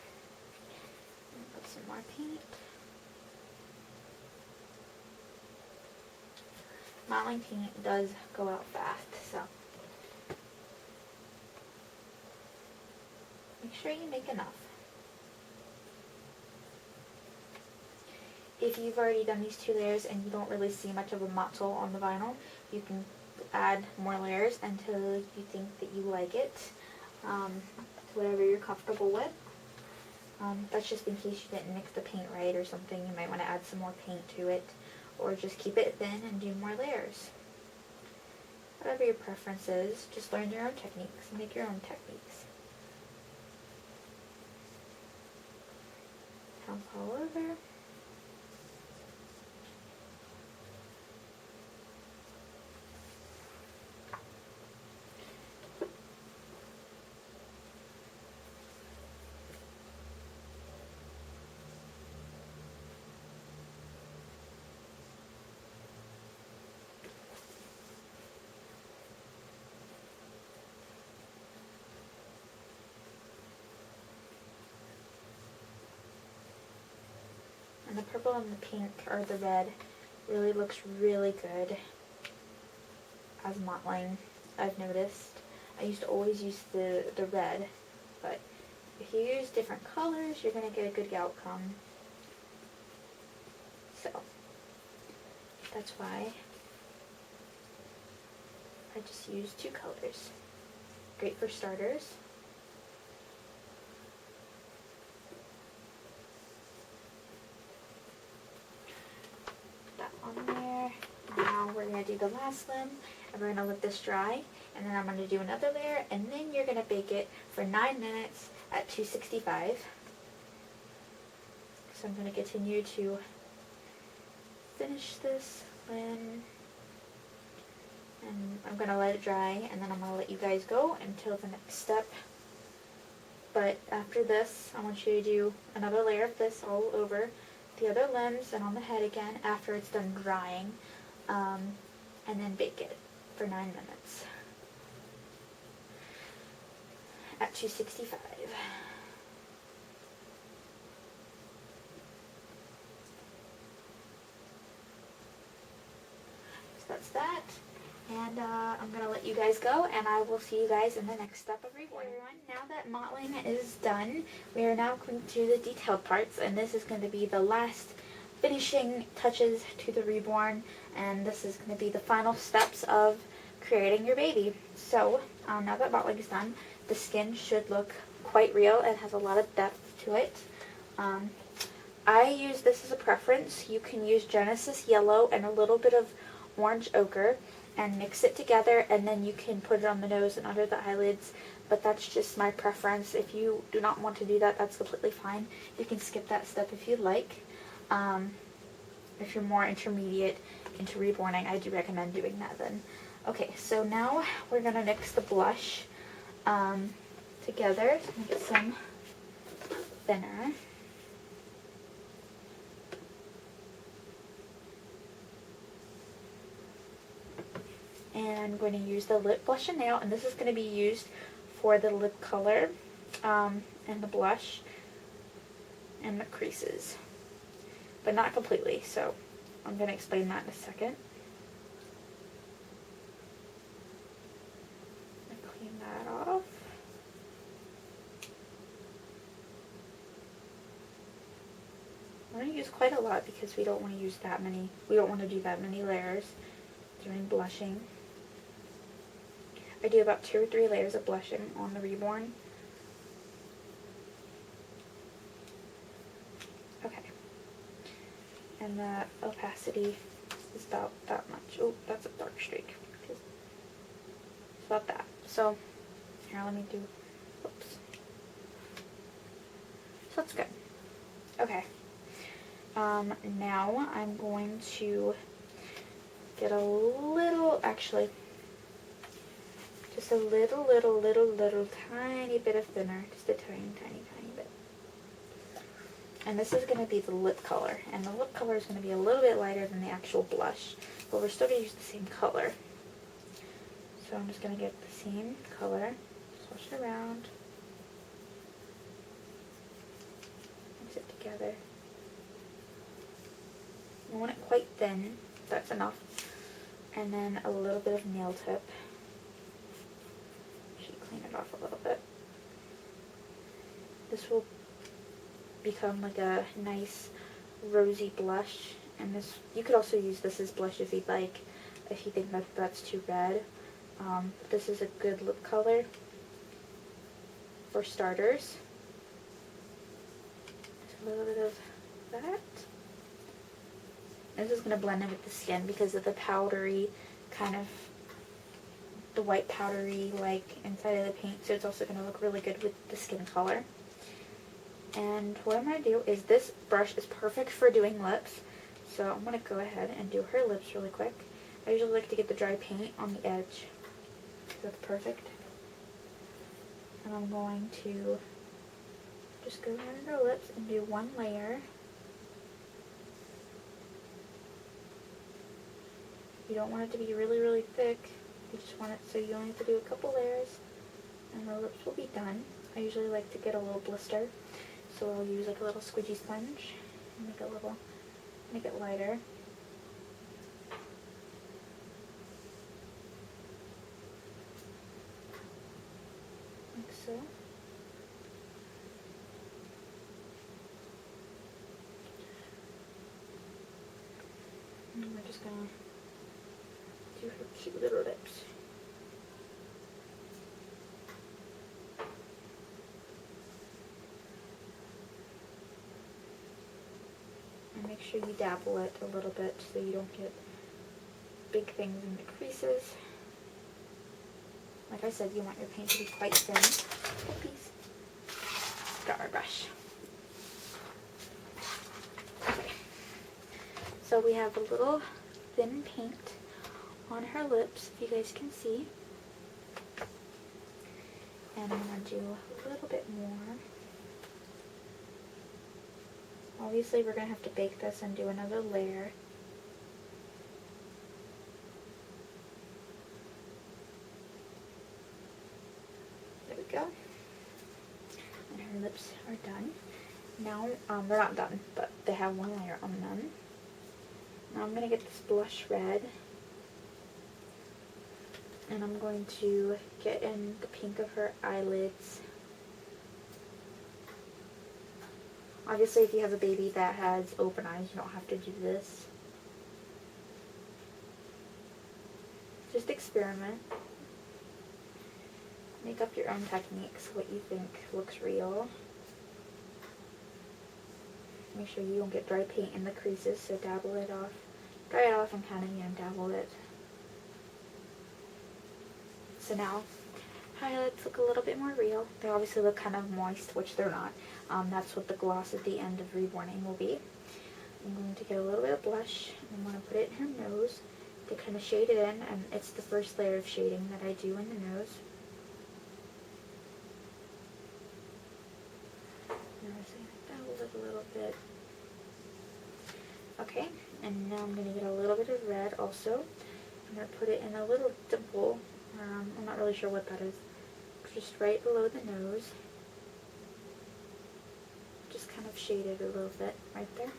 Put some more paint. Mottling paint does go out fast, so make sure you make enough. If you've already done these 2 layers and you don't really see much of a mottle on the vinyl, you can add more layers until you think that you like it. Whatever you're comfortable with. That's just in case you didn't mix the paint right or something. You might want to add some more paint to it, or just keep it thin and do more layers. Whatever your preference is, just learn your own techniques and make your own techniques. Dump all over. And the purple and the pink, or the red, really looks really good as mottling, I've noticed. I used to always use the red, but if you use different colors, you're going to get a good outcome. So, that's why I just use 2 colors. Great for starters. That on there. Now we're going to do the last limb, and we're going to let this dry, and then I'm going to do another layer, and then you're going to bake it for 9 minutes at 265. So I'm going to continue to finish this limb, and I'm going to let it dry, and then I'm going to let you guys go until the next step. But after this, I want you to do another layer of this all over the other limbs and on the head again after it's done drying, and then bake it. for 9 minutes at 265. So that's that. And I'm going to let you guys go, and I will see you guys in the next step of Reborn. Hey everyone, now that mottling is done, we are now going to the detailed parts, and this is going to be the last finishing touches to the Reborn, and this is going to be the final steps of creating your baby. So, now that mottling is done, the skin should look quite real. It has a lot of depth to it. I use this as a preference. You can use Genesis Yellow and a little bit of Orange Ochre and mix it together, and then you can put it on the nose and under the eyelids, but that's just my preference. If you do not want to do that, that's completely fine. You can skip that step if you'd like. If you're more intermediate into reborning, I do recommend doing that then. Okay, so now we're going to mix the blush together to make some thinner. And I'm going to use the lip blush and nail, and this is going to be used for the lip color and the blush and the creases, but not completely, so I'm going to explain that in a second. Clean that off. I'm going to use quite a lot because we don't want to use that many, we don't want to do that many layers during blushing. I do about 2 or 3 layers of blushing on the Reborn. Okay. And the opacity is about that much. Oh, that's a dark streak. It's about that. So, here, let me do, oops. So that's good. Okay. Now I'm going to get a little, actually, just a little tiny bit of thinner, just a tiny bit. And this is going to be the lip color, and the lip color is going to be a little bit lighter than the actual blush, but we're still going to use the same color. So I'm just going to get the same color, switch it around, mix it together. You want it quite thin, that's enough. And then a little bit of nail tip. Clean it off a little bit. This will become like a nice rosy blush, and this, you could also use this as blush if you'd like, if you think that that's too red. This is a good lip color for starters. Just a little bit of that. This is going to blend in with the skin because of the powdery kind of, the white powdery like inside of the paint, so it's also going to look really good with the skin color. And what I'm going to do is, this brush is perfect for doing lips, so I'm going to go ahead and do her lips really quick. I usually like to get the dry paint on the edge. That's perfect. And I'm going to just go around her lips and do one layer. You don't want it to be really thick. You just want it so you only have to do a couple layers and the lips will be done. I usually like to get a little blister, so I'll use like a little squidgy sponge and make it lighter. Like so. And we're just gonna do her cute little lips. And make sure you dabble it a little bit so you don't get big things in the creases. Like I said, you want your paint to be quite thin. Oops. Got our brush. Okay. So we have a little thin paint on her lips, if you guys can see. And I'm going to do a little bit more. Obviously we're going to have to bake this and do another layer. go. And her lips are done. Now, they're not done, but they have one layer on them. Now I'm going to get this blush red. And I'm going to get in the pink of her eyelids. Obviously, if you have a baby that has open eyes, you don't have to do this. Just experiment. Make up your own techniques, what you think looks real. Make sure you don't get dry paint in the creases, so dabble it off. Dry it off and kind of, dabble it. So now, highlights look a little bit more real. They obviously look kind of moist, which they're not. That's what the gloss at the end of Reborning will be. I'm going to get a little bit of blush. I'm going to put it in her nose to kind of shade it in, and it's the first layer of shading that I do in the nose. Dabble it a little bit. Okay, and now I'm going to get a little bit of red also. I'm going to put it in a little dimple. I'm not really sure what that is. Just right below the nose. Just kind of shade it a little bit right there.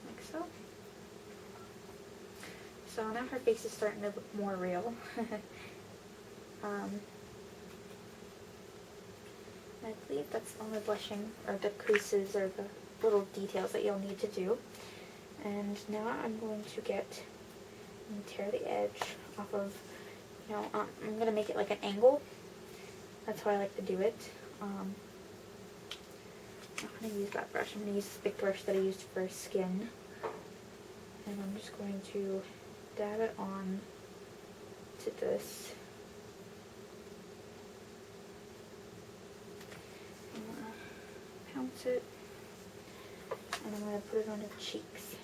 Like so. So now her face is starting to look more real. I believe that's all the blushing, or the creases, or the little details that you'll need to do. And now I'm going to tear the edge off of, I'm going to make it like an angle. That's how I like to do it. I'm going to use that brush. I'm going to use this big brush that I used for skin. And I'm just going to dab it on to this. I'm going to pounce it. And I'm going to put it on her cheeks.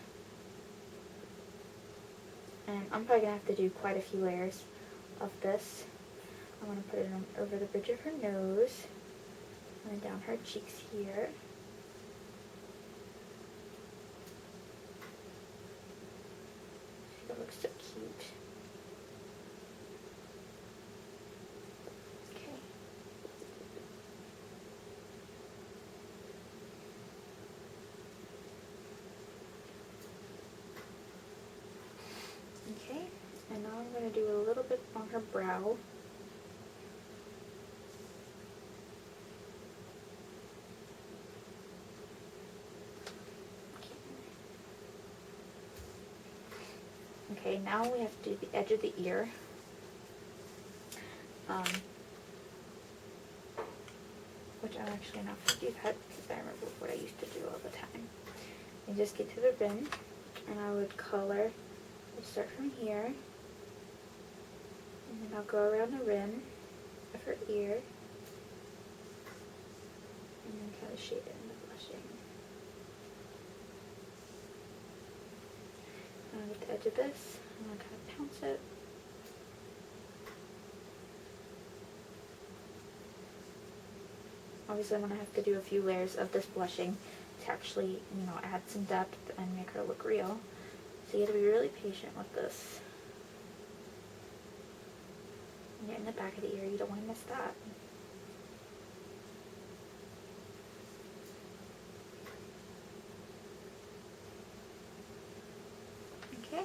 And I'm probably going to have to do quite a few layers of this. I'm going to put it over the bridge of her nose, and then down her cheeks here. That looks so cute. Okay. Okay, and now I'm going to do a little bit on her brow. Okay, now we have to do the edge of the ear. Which I'm actually not going to do that because I remember what I used to do all the time. You just get to the rim, and I would color. I'd start from here, and then I'll go around the rim of her ear, and then kind of shade it in the blushing. And I'll get the edge of this, and I'll kind of pounce it. Obviously, I'm going to have to do a few layers of this blushing to actually, add some depth and make her look real. So you have to be really patient with this. And get in the back of the ear, you don't want to miss that. Okay.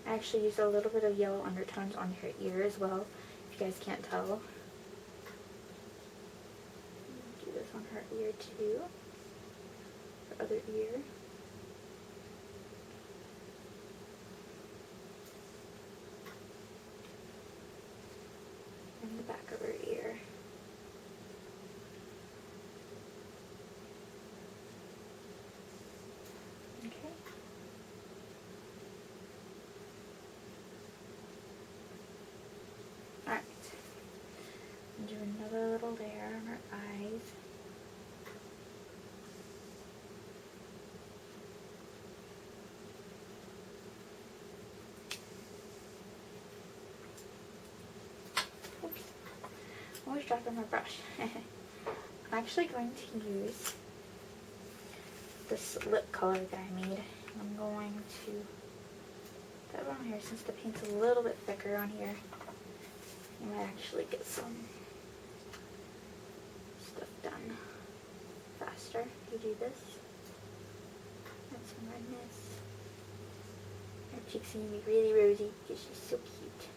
I actually used a little bit of yellow undertones on her ear as well, if you guys can't tell. Do this on her ear too. Her other ear. And the back of her ear. Okay. Alright. Do another little layer on her eyes. Oops. Always dropping my brush. I'm actually going to use this lip color that I made. I'm going to dab it on here since the paint's a little bit thicker on here. I might actually get some stuff done faster if you do this. Add some redness. Her cheeks are going to be really rosy because she's so cute.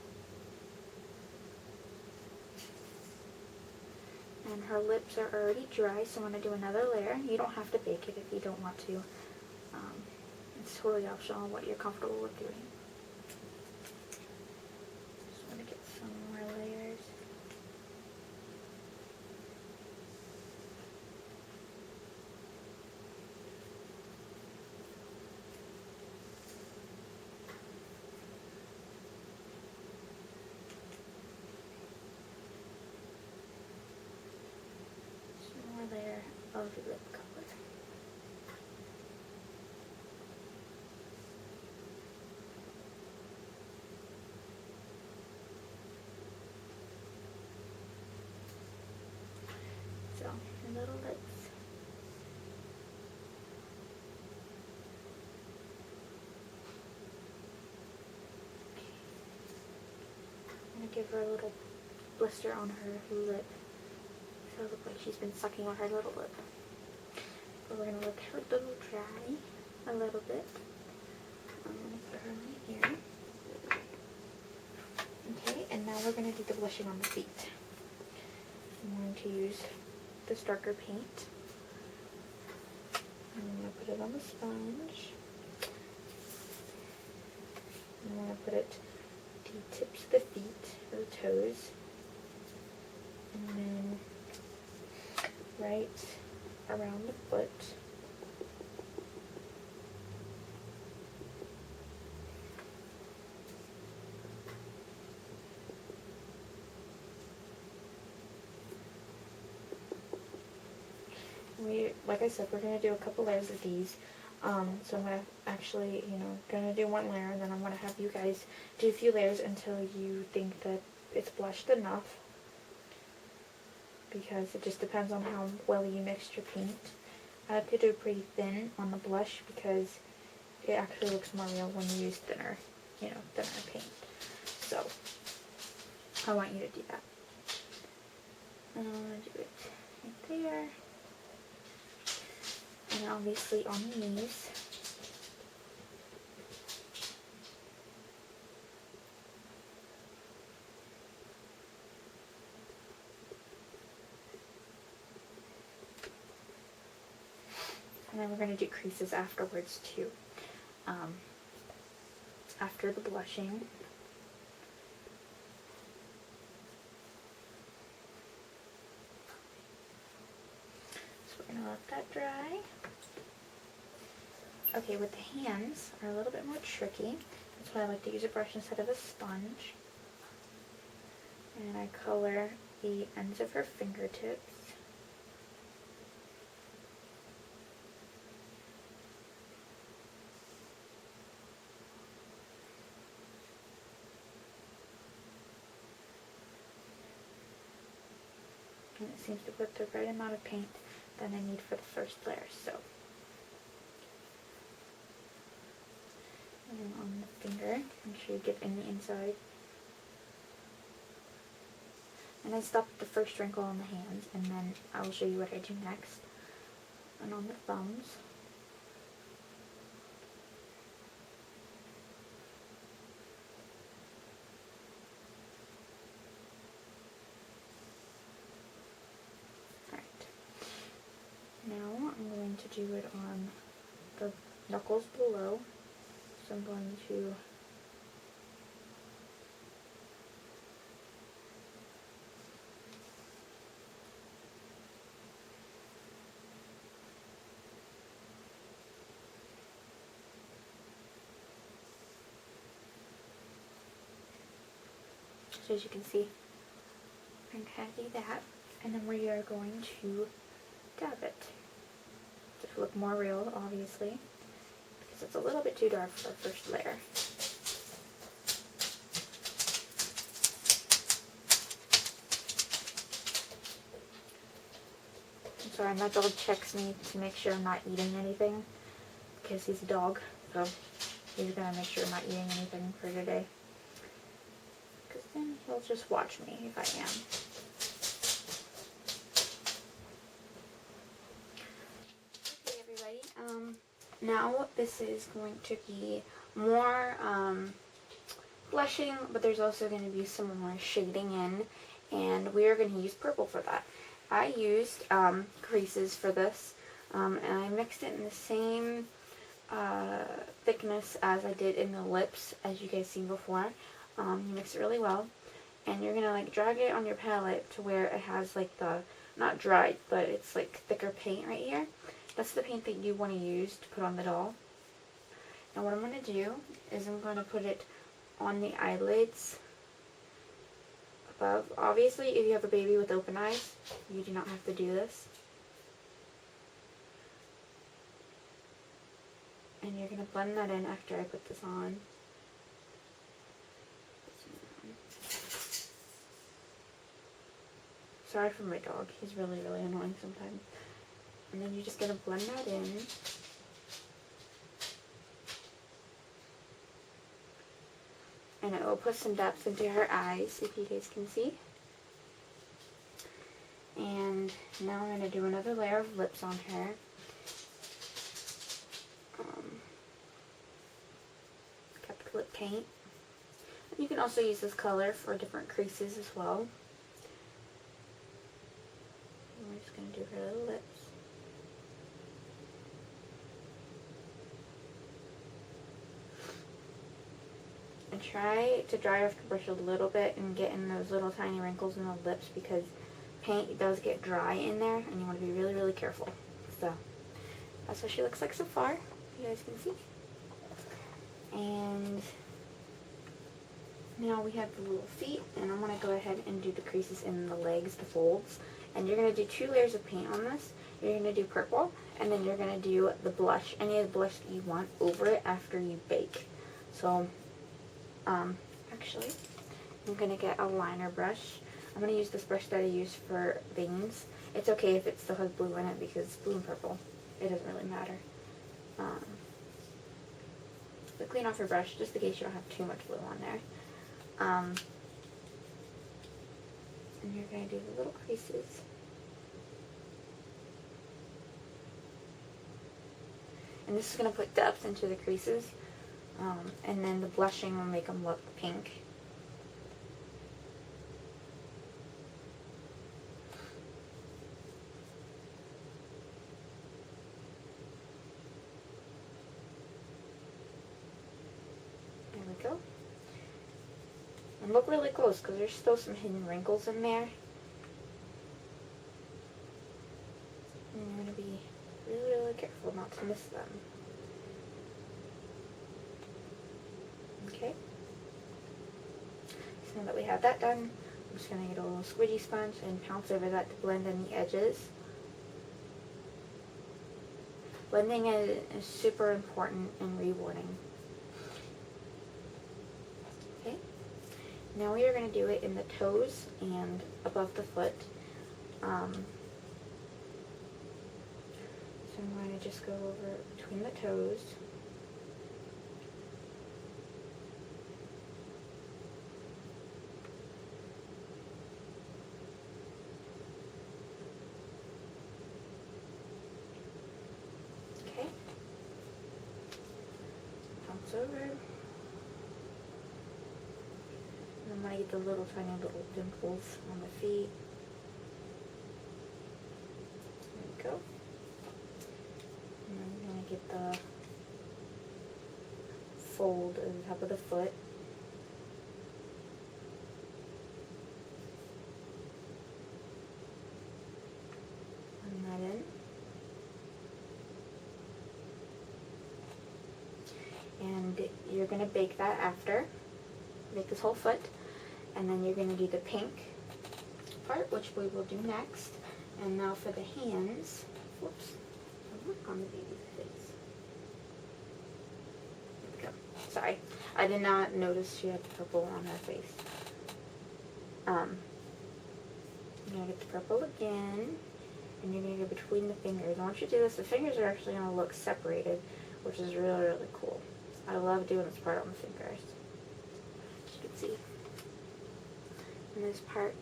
And her lips are already dry, so I'm going to do another layer. You don't have to bake it if you don't want to. It's totally optional what you're comfortable with doing. Just want to get some more layers. Some more layer of lip color. So, her little lips. I'm going to give her a little blister on her lip. So it looks like she's been sucking on her little lip. But we're going to let her little dry a little bit. I'm going to put her right here. Okay, and now we're going to do the blushing on the feet. I'm going to use this darker paint. I'm going to put it on the sponge. I'm going to put it to the tips of the feet, or the toes. And then right around the foot. Like I said, we're going to do a couple layers of these. So I'm going to actually, going to do one layer, and then I'm going to have you guys do a few layers until you think that it's blushed enough. Because it just depends on how well you mixed your paint. I like to do it pretty thin on the blush because it actually looks more real when you use thinner, thinner paint. So, I want you to do that. And I'm going to do it right there. And obviously on these. And then we're going to do creases afterwards too. After the blushing. So we're going to let that dry. Okay, with the hands are a little bit more tricky. That's why I like to use a brush instead of a sponge. And I color the ends of her fingertips. And it seems to put the right amount of paint that I need for the first layer, so. And then on the finger, make sure you get in the inside. And I stop at the first wrinkle on the hands, and then I will show you what I do next. And on the thumbs. Now I'm going to do it on the knuckles below. So I'm going to so as you can see, I'm going to do that, and then we are going to dab it to look more real, obviously, because it's a little bit too dark for our first layer. I'm sorry, my dog checks me to make sure I'm not eating anything, because he's a dog, so he's going to make sure I'm not eating anything for today. Because then Well, just watch me if I am. Okay, everybody. Now this is going to be more blushing, but there's also going to be some more shading in, and we are going to use purple for that. I used creases for this, and I mixed it in the same thickness as I did in the lips, as you guys seen before. You mix it really well, and you're gonna like drag it on your palette to where it has like the, not dried, but it's like thicker paint right here. That's the paint that you want to use to put on the doll. Now what I'm going to do is I'm going to put it on the eyelids above. Obviously, if you have a baby with open eyes, you do not have to do this. And you're going to blend that in after I put this on. Sorry for my dog. He's really, really annoying sometimes. And then you're just going to blend that in. And it will put some depth into her eyes, if you guys can see. And now I'm going to do another layer of lips on her. Got the lip paint. And you can also use this color for different creases as well. And we're just going to do her little lips. And try to dry off the brush a little bit and get in those little tiny wrinkles in the lips, because paint does get dry in there and you want to be really, really careful. So that's what she looks like so far, you guys can see. And now we have the little feet, and I'm going to go ahead and do the creases in the legs, the folds. And you're going to do 2 layers of paint on this. You're going to do purple, and then you're going to do the blush, any of the blush that you want over it after you bake. So actually, I'm going to get a liner brush. I'm going to use this brush that I use for veins. It's okay if it still has blue in it, because it's blue and purple. It doesn't really matter. But clean off your brush, just in case you don't have too much blue on there. And you're going to do the little creases. And this is going to put depth into the creases. And then the blushing will make them look pink. There we go. And look really close, because there's still some hidden wrinkles in there. And you're going to be really, really careful not to miss them. Okay. So now that we have that done, I'm just going to get a little squidgy sponge and pounce over that to blend in the edges. Blending is super important in reborning. Okay. Now we are going to do it in the toes and above the foot. So I'm going to just go over between the toes. Okay. Bounce over. And I'm going to get the little tiny little dimples on the feet. There we go. And then I'm going to get the fold at the top of the foot. Blend that in. And you're going to bake that after. Make this whole foot. And then you're going to do the pink part, which we will do next. And now for the hands. Whoops. On the baby's face. There we go. Sorry. I did not notice she had purple on her face. I'm going to get the purple again. And you're going to go between the fingers. And once you do this, the fingers are actually going to look separated, which is really, really cool. I love doing this part on the fingers. As you can see. And this part,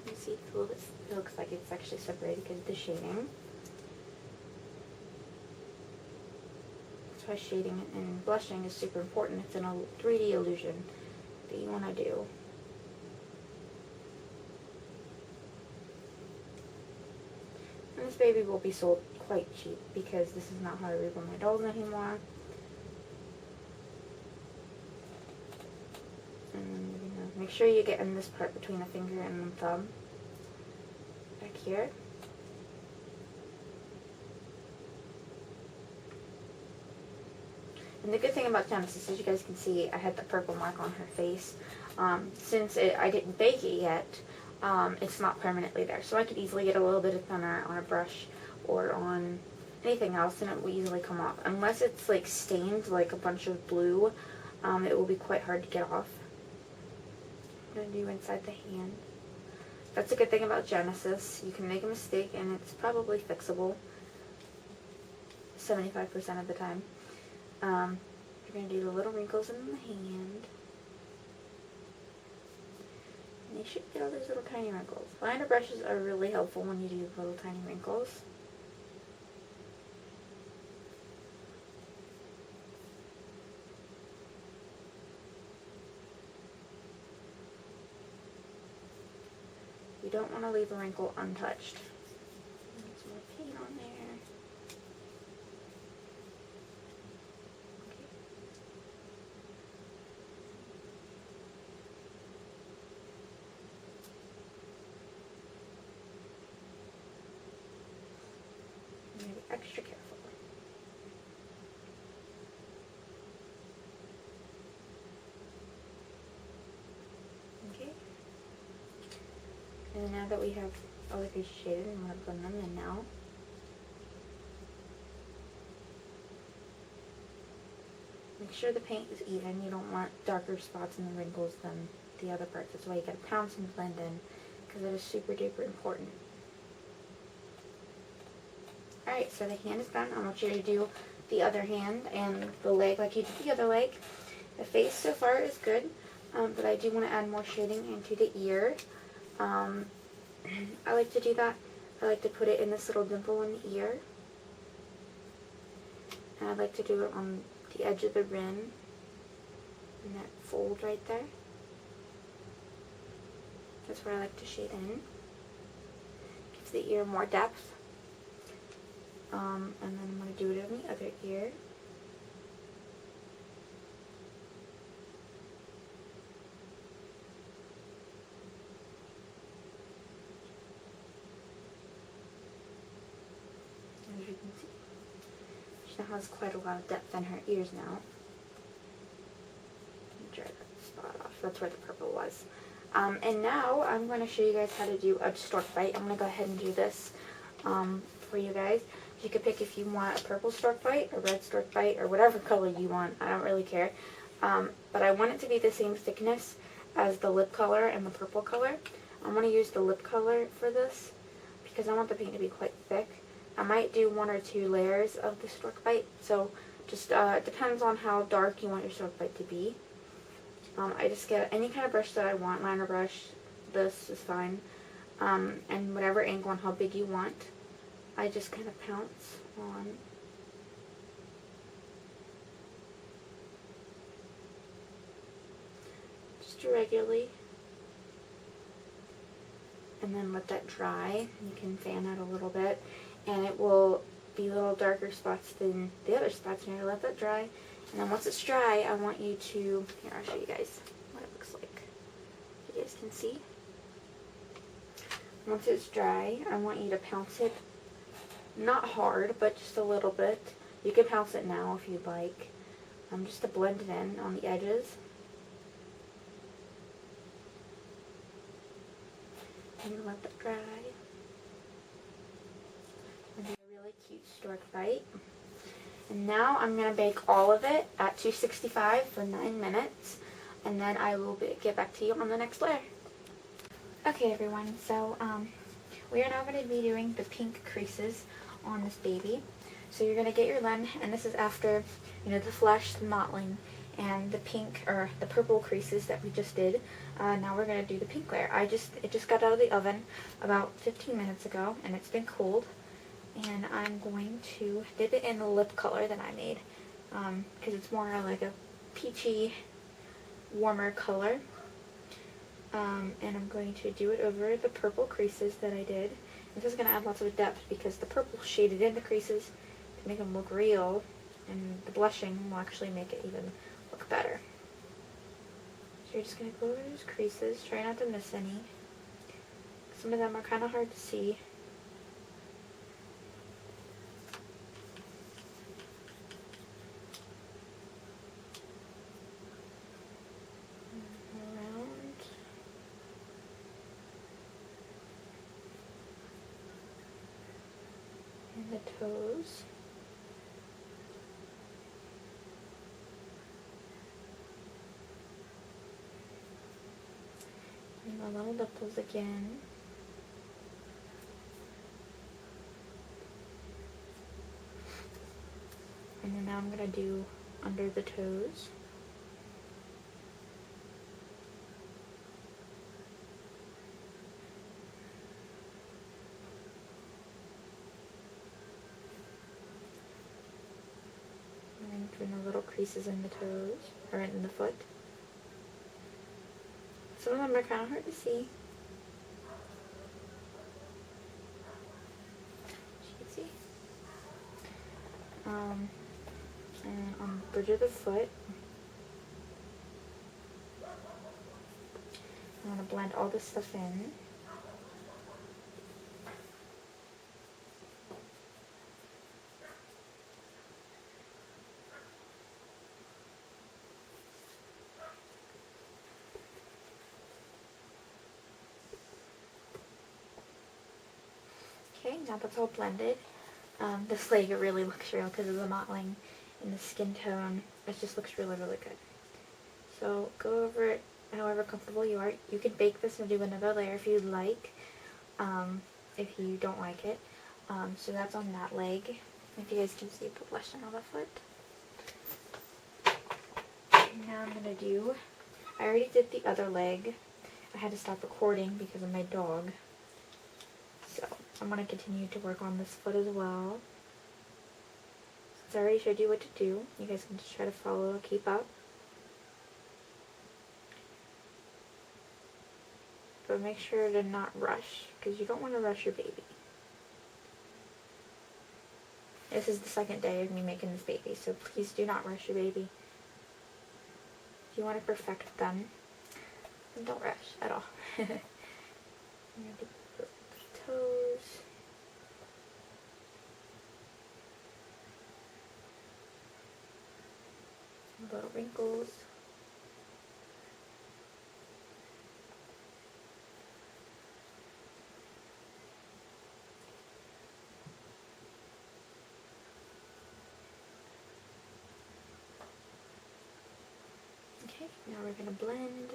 you see it's a little bit, it looks like it's actually separated because of the shading. That's why shading and blushing is super important. It's a 3D illusion that you want to do. And this baby will be sold quite cheap because this is not how I reborn my dolls anymore. And make sure you get in this part between the finger and the thumb. Back here. And the good thing about Genesis, as you guys can see, I had the purple mark on her face. Since I didn't bake it yet, it's not permanently there. So I could easily get a little bit of thinner on a brush or on anything else and it will easily come off. Unless it's like stained like a bunch of blue, it will be quite hard to get off. I'm going to do inside the hand. That's a good thing about Genesis. You can make a mistake and it's probably fixable 75% of the time. You're going to do the little wrinkles in the hand. And you should get all those little tiny wrinkles. Liner brushes are really helpful when you do little tiny wrinkles. You don't want to leave a wrinkle untouched. There's more paint on there. I'm going to be extra careful. Okay. And now that we have all the creases shaded, I'm going to blend them in now. Make sure the paint is even. You don't want darker spots in the wrinkles than the other parts. That's why you gotta pounce and blend in, because it is super duper important. Alright, so the hand is done. I want you to do the other hand and the leg like you did the other leg. The face so far is good, but I do want to add more shading into the ear. I like to do that. I like to put it in this little dimple in the ear. And I like to do it on the edge of the rim. And that fold right there. That's where I like to shade in. Gives the ear more depth. And then I'm going to do it on the other ear. As you can see, she now has quite a lot of depth in her ears now. Dry that spot off. That's where the purple was. And now I'm going to show you guys how to do a stork bite. I'm going to go ahead and do this for you guys. You can pick if you want a purple stork bite, a red stork bite, or whatever color you want. I don't really care. But I want it to be the same thickness as the lip color and the purple color. I'm going to use the lip color for this because I want the paint to be quite thick. I might do 1 or 2 layers of the stork bite. So just depends on how dark you want your stork bite to be. I just get any kind of brush that I want, liner brush, this is fine, and whatever angle and how big you want. I just kind of pounce on. Just regularly. And then let that dry. You can fan it a little bit, and it will be little darker spots than the other spots. And you're going to let that dry. And then once it's dry, I want you to, here, I'll show you guys what it looks like. You guys can see. Once it's dry, I want you to pounce it, not hard, but just a little bit. You can pounce it now if you'd like, just to blend it in on the edges. And let that dry. And do a really cute stork bite. And now I'm going to bake all of it at 265 for 9 minutes. And then I will get back to you on the next layer. Okay everyone, so we are now going to be doing the pink creases on this baby. So you're going to get your lens, and this is after, the flesh, the mottling, and the pink, or the purple creases that we just did. Now we're going to do the pink layer. It just got out of the oven about 15 minutes ago, and it's been cooled. And I'm going to dip it in the lip color that I made, because it's more like a peachy, warmer color. And I'm going to do it over the purple creases that I did. This is going to add lots of depth because the purple shaded in the creases to make them look real, and the blushing will actually make it even look better. So you're just going to go over those creases, try not to miss any. Some of them are kind of hard to see. Around. And the toes. And the little nipples again. And then now I'm going to do under the toes. And then doing the little creases in the toes, or in the foot. Some of them are kind of hard to see. You can see. And on the bridge of the foot, I'm going to blend all this stuff in. Okay, now that's all blended. This leg, it really looks real because of the mottling and the skin tone. It just looks really, really good. So go over it however comfortable you are. You can bake this and do another layer if you'd like, if you don't like it. So that's on that leg. If you guys can see the blush on the foot. Now I'm going to do, I already did the other leg. I had to stop recording because of my dog. So I'm going to continue to work on this foot as well. Since I already showed you what to do, you guys can just try to follow, keep up. But make sure to not rush, because you don't want to rush your baby. This is the second day of me making this baby, so please do not rush your baby. If you want to perfect them, then don't rush at all. I'm going to do the toes. Little wrinkles. Okay, now we're going to blend.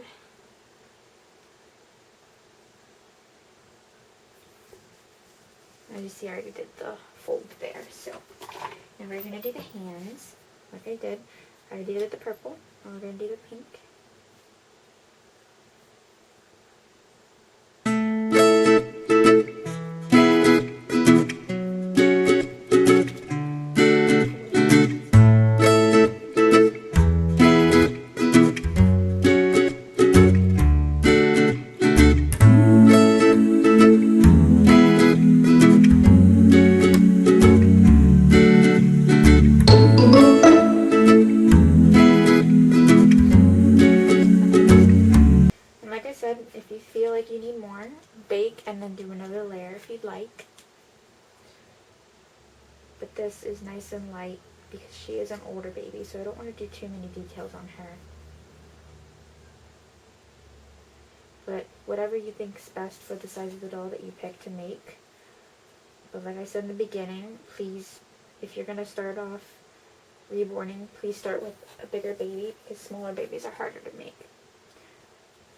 As you see, I already did the fold there. So now we're going to do the hands, like I did. I already did the purple. Now we're going to do the pink. If you feel like you need more, bake and then do another layer if you'd like. But this is nice and light because she is an older baby, so I don't want to do too many details on her. But whatever you think is best for the size of the doll that you pick to make. But like I said in the beginning, please, if you're going to start off reborning, please start with a bigger baby because smaller babies are harder to make.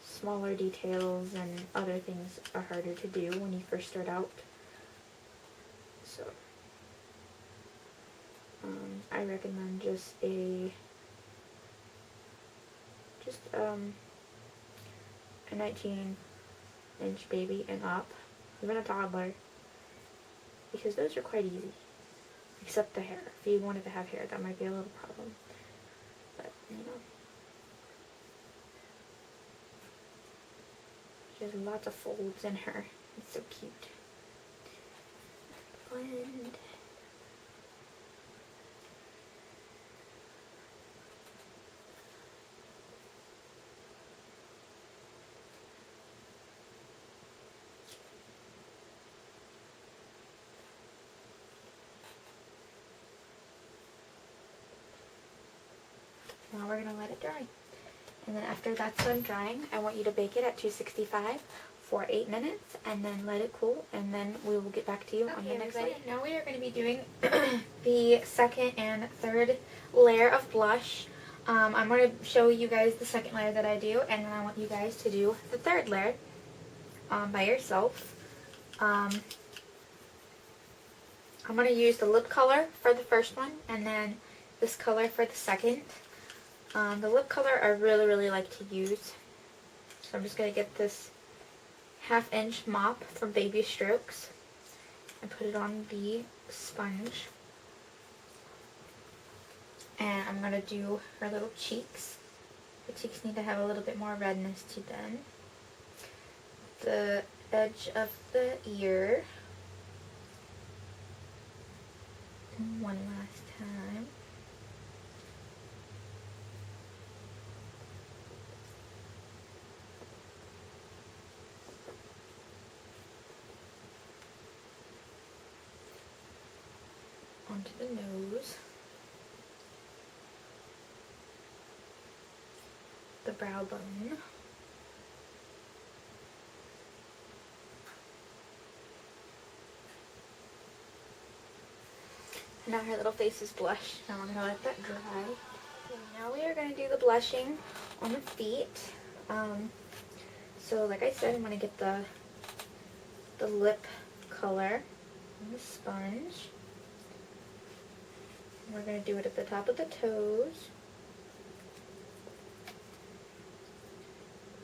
Smaller details and other things are harder to do when you first start out. So I recommend just a just a 19-inch baby and up, even a toddler, because those are quite easy. Except the hair. If you wanted to have hair, that might be a little problem. But, you know. She has lots of folds in her. It's so cute. Blend. Now we're going to let it dry. And then after that's done drying, I want you to bake it at 265 for 8 minutes and then let it cool, and then we will get back to you on the next layer. Now we are going to be doing the second and third layer of blush. I'm going to show you guys the second layer that I do, and then I want you guys to do the third layer by yourself. I'm going to use the lip color for the first one, and then this color for the second. The lip color I really like to use. So I'm just going to get this 1/2 inch mop from Baby Strokes and put it on the sponge. And I'm going to do her little cheeks. Her cheeks need to have a little bit more redness to them. The edge of the ear. And one last time. Onto the nose, the brow bone, and now her little face is blushed. Now we're going to let that dry. Okay, now we are going to do the blushing on the feet. So like I said, I'm going to get the lip color on the sponge. We're going to do it at the top of the toes.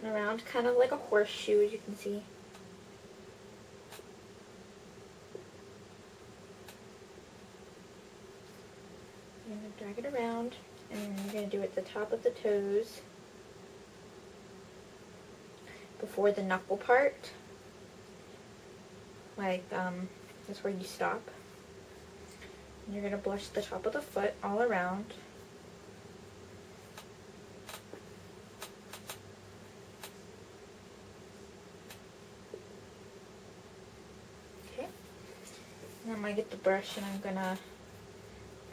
And around kind of like a horseshoe, as you can see. You're going to drag it around, and then you're going to do it at the top of the toes. Before the knuckle part. Like, that's where you stop. And you're going to blush the top of the foot all around. Okay. And I'm going to get the brush and I'm going to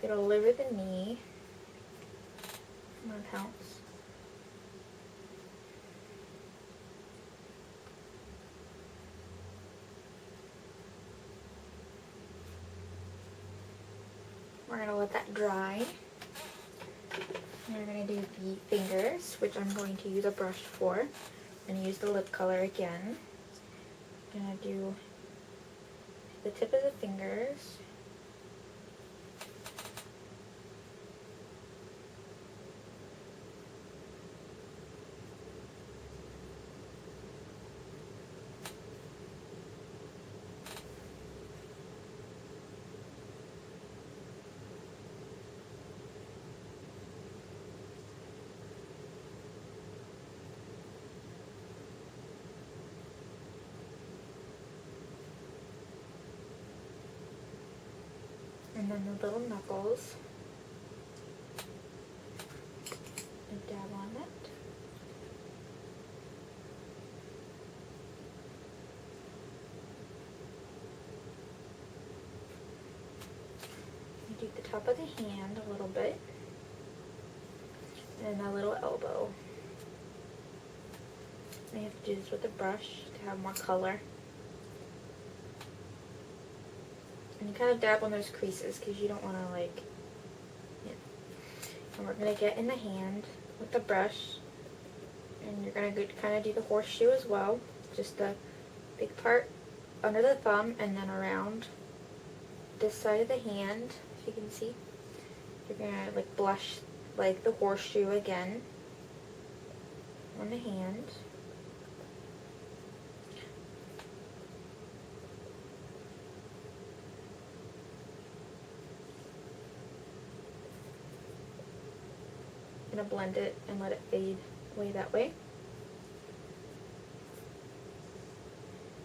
get all over the knee. I'm going to pounce. We're going to let that dry. And we're going to do the fingers, which I'm going to use a brush for. I'm going to use the lip color again. I'm going to do the tip of the fingers. And then the little knuckles. A dab on it. You do the top of the hand a little bit. And a little elbow. And you have to do this with a brush to have more color. And you kind of dab on those creases because you don't want to like, yeah. And we're going to get in the hand with the brush. And you're going to kind of do the horseshoe as well. Just the big part under the thumb and then around this side of the hand, if you can see. You're going to like blush like the horseshoe again. on the hand. I'm going to blend it and let it fade away that way.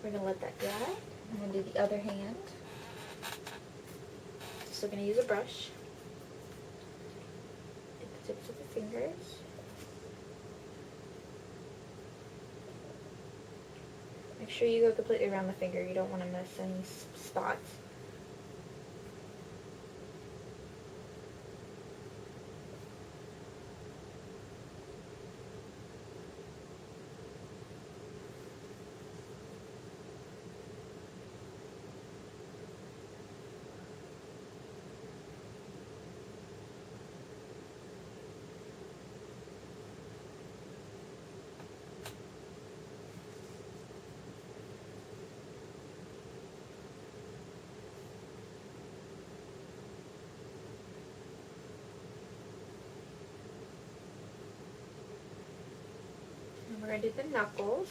We're going to let that dry. I'm going to do the other hand. Still going to use a brush. Dip the tips of the fingers. Make sure you go completely around the finger. You don't want to miss any spots. And we're going to do the knuckles.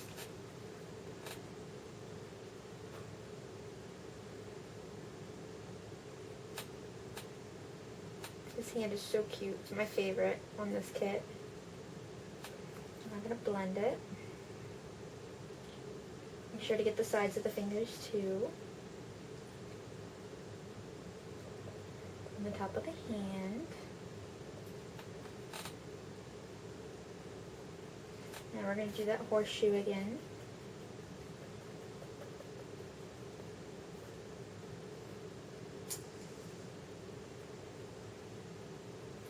This hand is so cute. It's my favorite on this kit. I'm going to blend it. Make sure to get the sides of the fingers too. And the top of the hand. Now we're going to do that horseshoe again.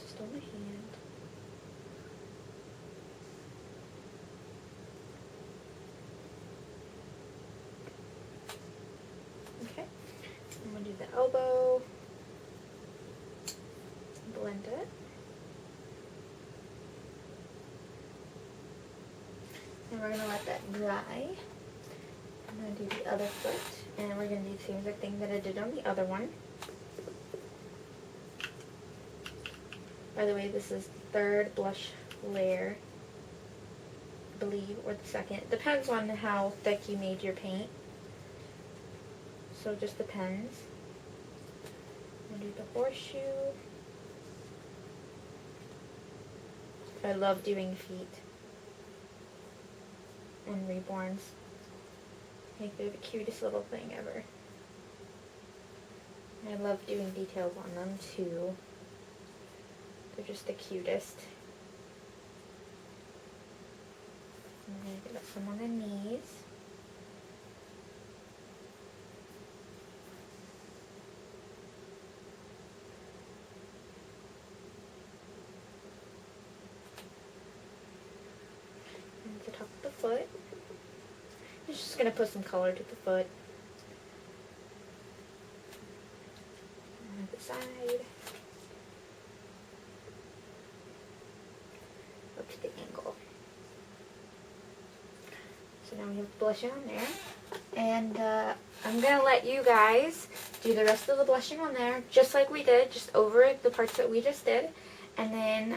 Just on the hand. Okay. I'm going to do the elbow. Blend it. And we're going to let that dry. I'm going to do the other foot. And we're going to do the same exact thing that I did on the other one. By the way, this is the third blush layer, I believe, or the second. Depends on how thick you made your paint. So it just depends. I'm going to do the horseshoe. I love doing feet and Reborns. I think they're the cutest little thing ever. I love doing details on them too. They're just the cutest. I'm going to get some on the knees. And the top of the foot. I'm just going to put some color to the foot. On the side. Up to the angle. So now we have blushing on there. And I'm going to let you guys do the rest of the blushing on there, just like we did, just over the parts that we just did. And then,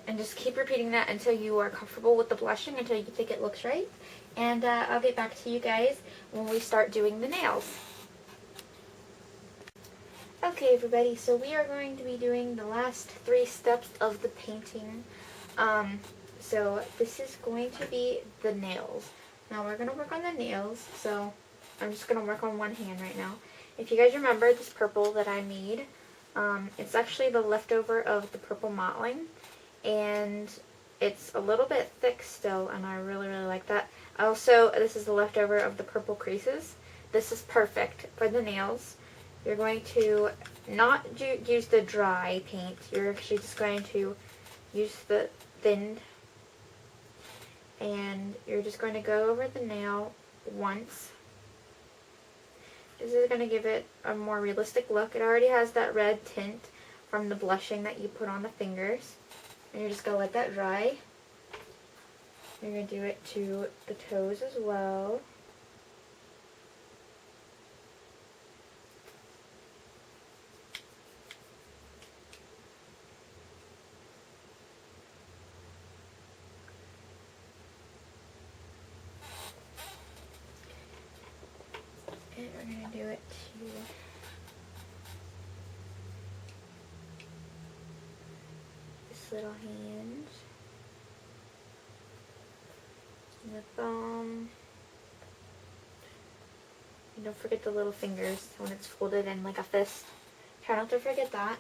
and just keep repeating that until you are comfortable with the blushing, until you think it looks right. And I'll get back to you guys when we start doing the nails. Okay, everybody, so we are going to be doing the last 3 steps of the painting. So this is going to be the nails. Now we're going to work on the nails, so I'm just going to work on one hand right now. If you guys remember this purple that I made, it's actually the leftover of the purple mottling, and it's a little bit thick still, and I really, really like that. Also, this is the leftover of the purple creases. This is perfect for the nails. You're going to not use the dry paint. You're actually just going to use the thin, and you're just going to go over the nail once. This is going to give it a more realistic look. It already has that red tint from the blushing that you put on the fingers. And you're just going to let that dry. You're going to do it to the toes as well. we're going to do it to this little hand, and the thumb. And don't forget the little fingers when it's folded in like a fist. Try not to forget that.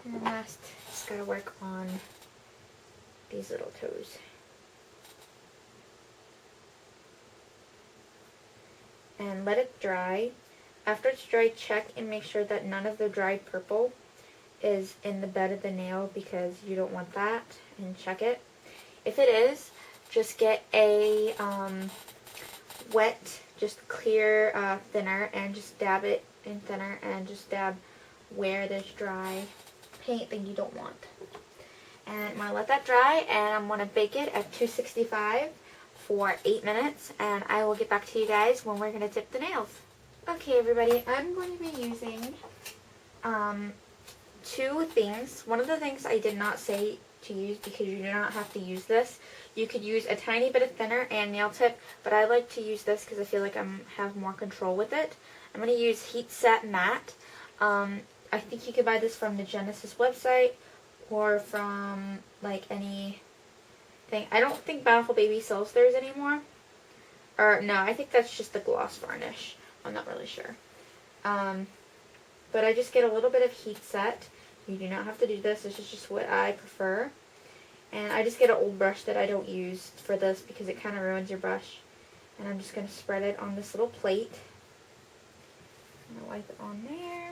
And then last, just gotta work on these little toes. And let it dry. After it's dry, check and make sure that none of the dried purple is in the bed of the nail, because you don't want that, and check it. If it is, just get a wet, just clear thinner, and just dab it in thinner, and just dab where there's dry paint that you don't want. And I'm going to let that dry, and I'm going to bake it at 265 for 8 minutes, and I will get back to you guys when we're going to tip the nails. Okay, everybody, I'm going to be using two things. One of the things I did not say to use, because you do not have to use this. You could use a tiny bit of thinner and nail tip, but I like to use this because I feel like I have more control with it. I'm going to use Heat Set Matte. I think you could buy this from the Genesis website or from like any thing. I don't think Bountiful Baby sells theirs anymore. Or no, I think that's just the gloss varnish. I'm not really sure. But I just get a little bit of Heat Set. You do not have to do this. This is just what I prefer. And I just get an old brush that I don't use for this because it kind of ruins your brush. And I'm just going to spread it on this little plate. I'm going to wipe it on there.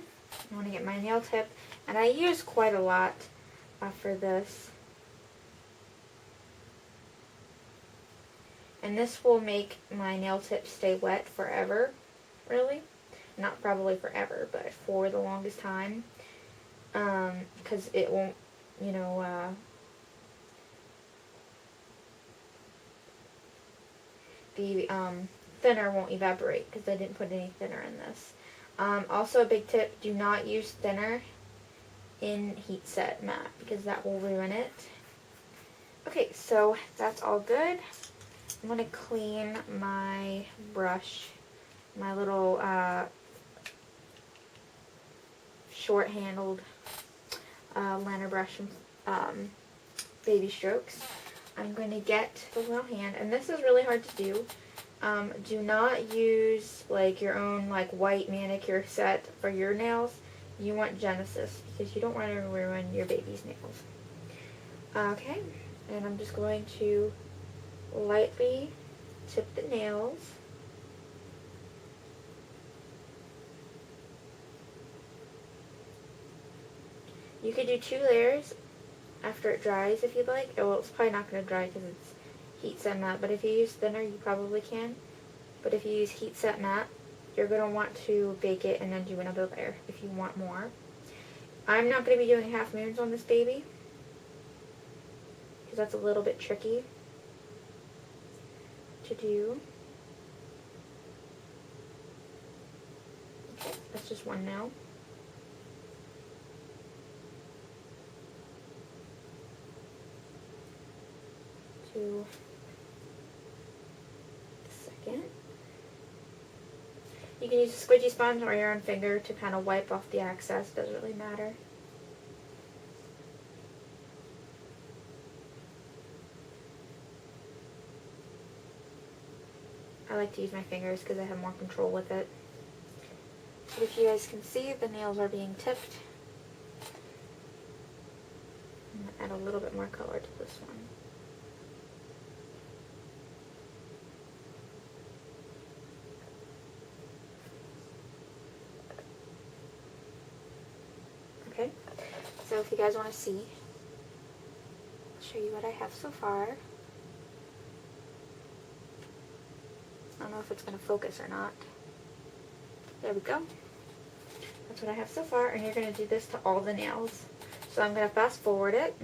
I want to get my nail tip. And I use quite a lot for this. And this will make my nail tip stay wet forever, really. Not probably forever, but for the longest time. Because it won't, you know, the thinner won't evaporate because I didn't put any thinner in this. Also a big tip, do not use thinner in Heat Set Matte because that will ruin it. Okay, so that's all good. I'm going to clean my brush, my little short-handled liner brush from Baby Strokes. I'm going to get the little hand, and this is really hard to do. Do not use like your own like white manicure set for your nails. You want Genesis because you don't want to ruin your baby's nails. Okay, and I'm just going to lightly tip the nails. You could do 2 layers after it dries if you'd like. Well, it's probably not going to dry because it's Heat Set Matte, but if you use thinner, you probably can. But if you use Heat Set Matte, you're going to want to bake it and then do another layer if you want more. I'm not going to be doing half moons on this baby because that's a little bit tricky to do. Okay, that's just one now. To the second. You can use a squidgy sponge or your own finger to kind of wipe off the excess. Doesn't really matter. I like to use my fingers because I have more control with it. But if you guys can see, the nails are being tipped. I'm going to add a little bit more color to this one. Okay, so if you guys want to see, I'll show you what I have so far. I don't know if it's going to focus or not. There we go. That's what I have so far, and you're going to do this to all the nails. So I'm going to fast forward it.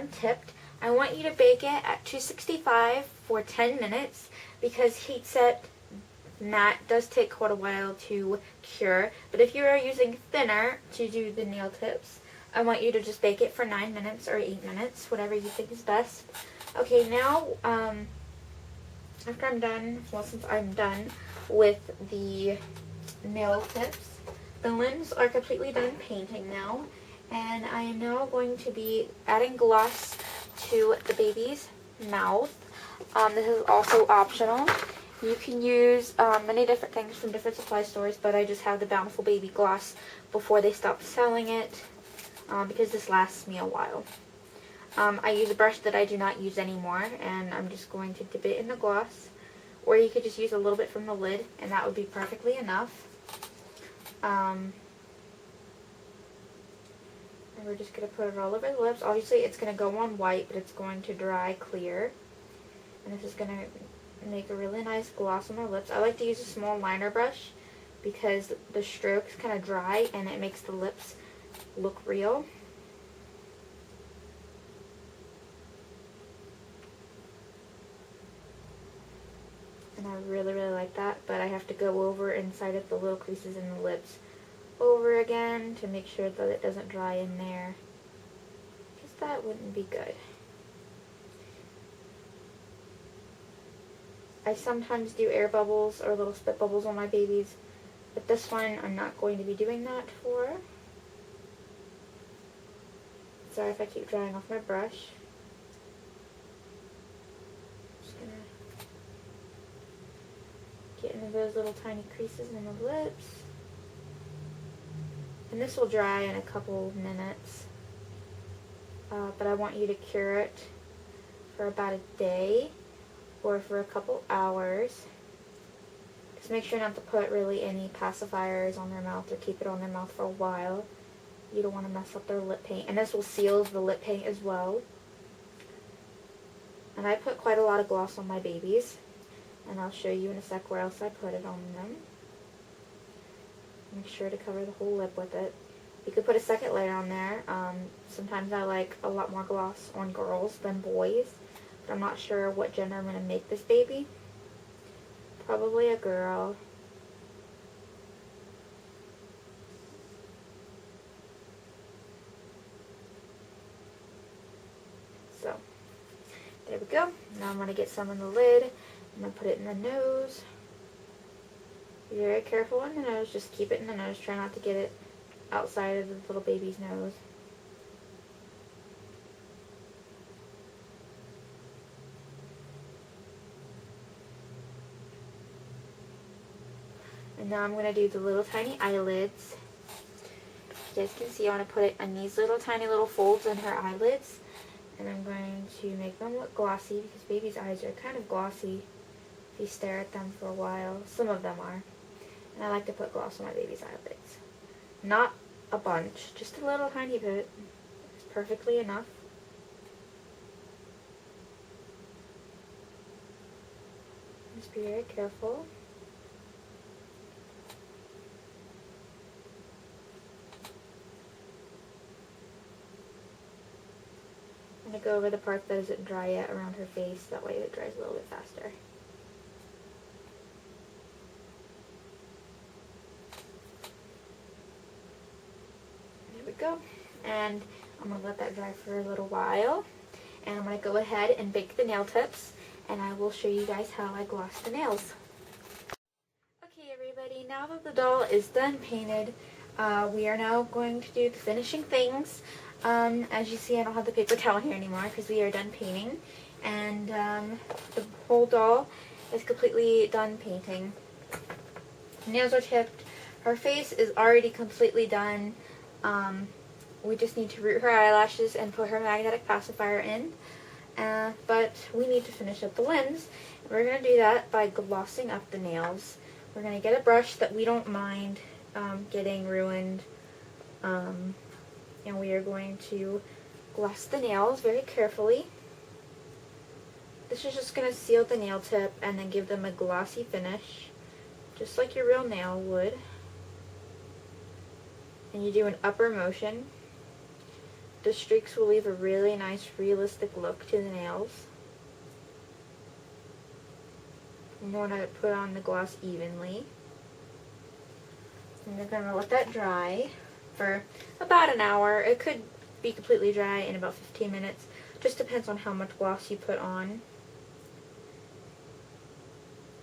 untipped. I want you to bake it at 265 for 10 minutes because heat set matte does take quite a while to cure. But if you are using thinner to do the nail tips, I want you to just bake it for 9 minutes or 8 minutes, whatever you think is best. Okay, now after I'm done, well, since I'm done with the nail tips, the limbs are completely done painting now, and I am now going to be adding gloss to the baby's mouth. This is also optional. You can use many different things from different supply stores, but I just have the Bountiful Baby Gloss before they stop selling it because this lasts me a while. I use a brush that I do not use anymore, and I'm just going to dip it in the gloss, or you could just use a little bit from the lid, and that would be perfectly enough. And we're just going to put it all over the lips. Obviously, it's going to go on white, but it's going to dry clear. And this is going to make a really nice gloss on our lips. I like to use a small liner brush because the strokes kind of dry and it makes the lips look real. And I really, really like that, but I have to go over inside of the little creases in the lips over again to make sure that it doesn't dry in there, because that wouldn't be good. I sometimes do air bubbles or little spit bubbles on my babies, but this one I'm not going to be doing that for. Sorry if I keep drying off my brush. Just gonna get into those little tiny creases in the lips. And this will dry in a couple minutes. But I want you to cure it for about a day or for a couple hours. Just make sure not to put really any pacifiers on their mouth or keep it on their mouth for a while. You don't want to mess up their lip paint. And this will seal the lip paint as well. And I put quite a lot of gloss on my babies. And I'll show you in a sec where else I put it on them. Make sure to cover the whole lip with it. You could put a second layer on there. Sometimes I like a lot more gloss on girls than boys. But I'm not sure what gender I'm going to make this baby. Probably a girl. So, there we go. Now I'm going to get some in the lid. I'm going to put it in the nose. Be very careful in the nose. Just keep it in the nose. Try not to get it outside of the little baby's nose. And now I'm going to do the little tiny eyelids. You guys can see I want to put it on these little tiny little folds in her eyelids. And I'm going to make them look glossy because baby's eyes are kind of glossy if you stare at them for a while. Some of them are. And I like to put gloss on my baby's eyelids. Not a bunch, just a little tiny bit. It's perfectly enough. Just be very careful. I'm going to go over the part that isn't dry yet around her face. That way it dries a little bit faster. There we go. And I'm going to let that dry for a little while. And I'm going to go ahead and bake the nail tips. And I will show you guys how I gloss the nails. Okay everybody, now that the doll is done painted, we are now going to do the finishing things. As you see, I don't have the paper towel here anymore because we are done painting. And the whole doll is completely done painting. Nails are tipped. Her face is already completely done. We just need to root her eyelashes and put her magnetic pacifier in. But we need to finish up the limbs. We're going to do that by glossing up the nails. We're going to get a brush that we don't mind getting ruined. And we are going to gloss the nails very carefully. This is just going to seal the nail tip and then give them a glossy finish, just like your real nail would. And you do an upper motion. The streaks will leave a really nice, realistic look to the nails. You want to put on the gloss evenly. And you're going to let that dry for about an hour. It could be completely dry in about 15 minutes. Just depends on how much gloss you put on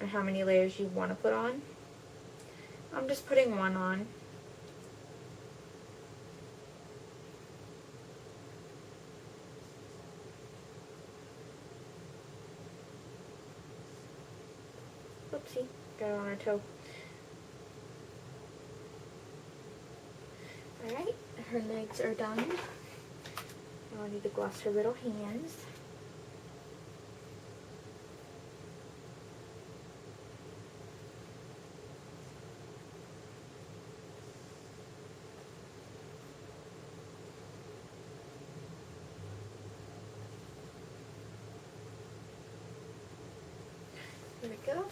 and how many layers you want to put on. I'm just putting one on. Oopsie, got it on her toe. Alright, her legs are done. Now I need to gloss her little hands. There we go.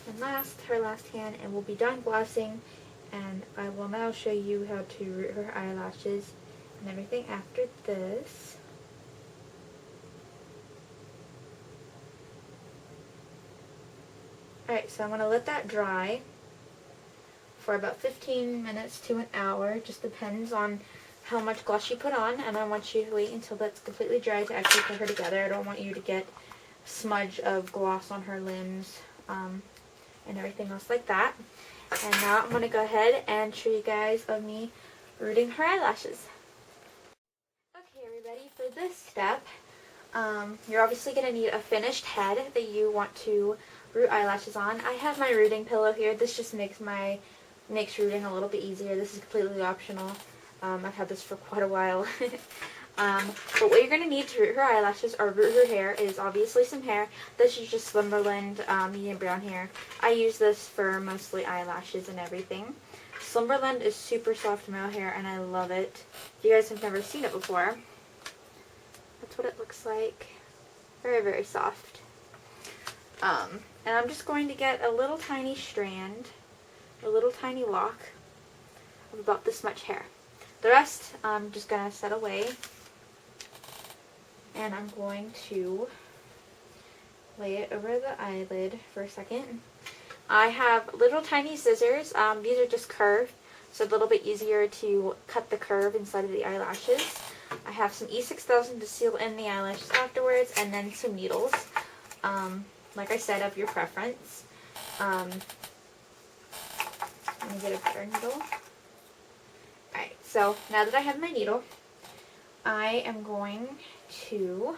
And last, her last hand, and we'll be done glossing, and I will now show you how to root her eyelashes and everything after this. Alright, so I'm going to let that dry for about 15 minutes to an hour. Just depends on how much gloss you put on, and I want you to wait until that's completely dry to actually put her together. I don't want you to get a smudge of gloss on her limbs and everything else like that. And now I'm going to go ahead and show you guys of me rooting her eyelashes. Okay, everybody, for this step, you're obviously going to need a finished head that you want to root eyelashes on. I have my rooting pillow here. This just makes rooting a little bit easier. This is completely optional. I've had this for quite a while. But what you're going to need to root her eyelashes or root her hair is obviously some hair. This is just Slumberland medium brown hair. I use this for mostly eyelashes and everything. Slumberland is super soft male hair and I love it. If you guys have never seen it before, that's what it looks like. Very, very soft. And I'm just going to get a little tiny strand, a little tiny lock of about this much hair. The rest I'm just going to set away. And I'm going to lay it over the eyelid for a second. I have little tiny scissors. These are just curved, so a little bit easier to cut the curve inside of the eyelashes. I have some E6000 to seal in the eyelashes afterwards, and then some needles. Like I said, of your preference. Let me get a better needle. Alright, so now that I have my needle, I am going to,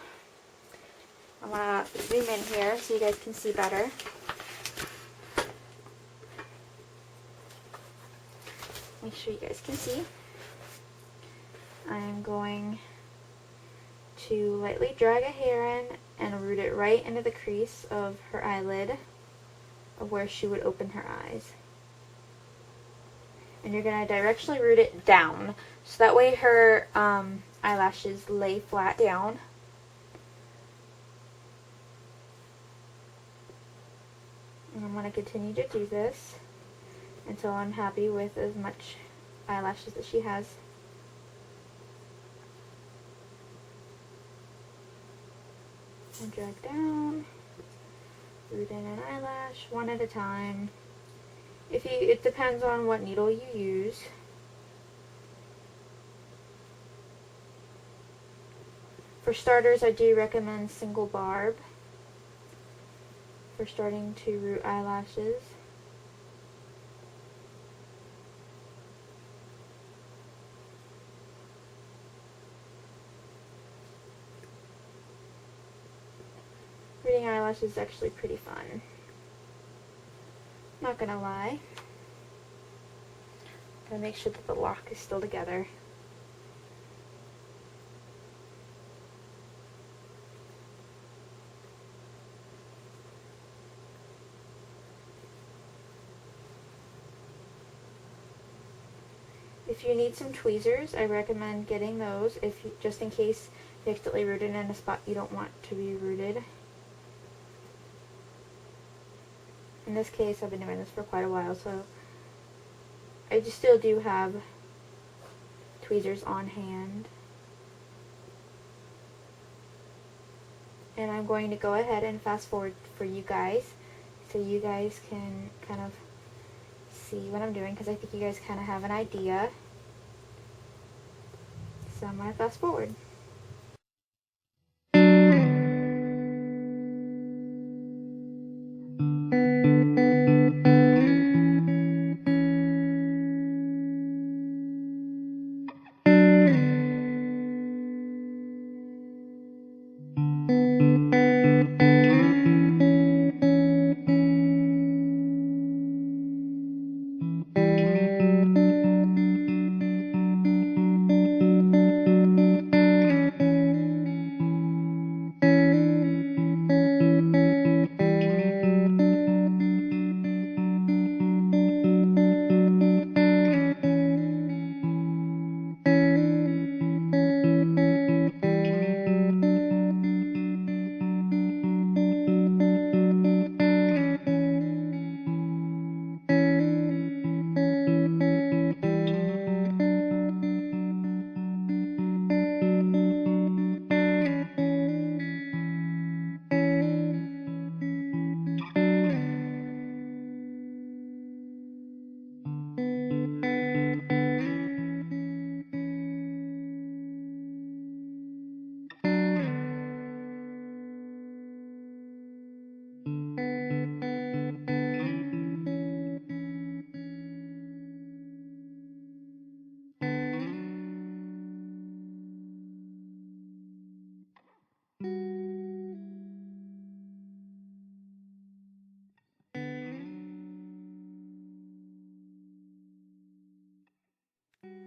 I want to zoom in here so you guys can see better. Make sure you guys can see. I'm going to lightly drag a hair in and root it right into the crease of her eyelid of where she would open her eyes. And you're going to directionally root it down so that way her eyelashes lay flat down. And I'm going to continue to do this until I'm happy with as much eyelashes as she has. And drag down, root in an eyelash one at a time. It depends on what needle you use. For starters, I do recommend single barb for starting to root eyelashes. Rooting eyelashes is actually pretty fun. Not gonna lie. Gotta make sure that the lock is still together. If you need some tweezers, I recommend getting those just in case you accidentally rooted in a spot you don't want to be rooted. In this case, I've been doing this for quite a while, so I just still do have tweezers on hand. And I'm going to go ahead and fast forward for you guys so you guys can kind of see what I'm doing, because I think you guys kind of have an idea. So I'm going to fast forward.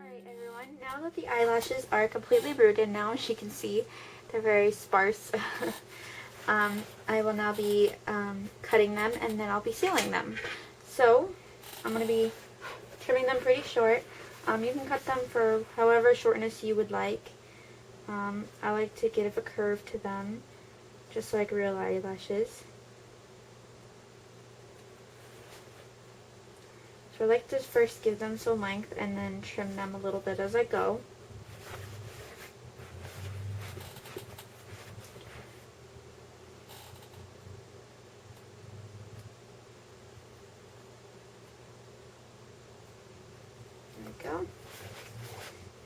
Alright everyone, now that the eyelashes are completely rooted, now as you can see, they're very sparse. I will now be cutting them, and then I'll be sealing them. So, I'm going to be trimming them pretty short. You can cut them for however shortness you would like. I like to give a curve to them, just like real eyelashes. So I like to first give them some length and then trim them a little bit as I go. There we go.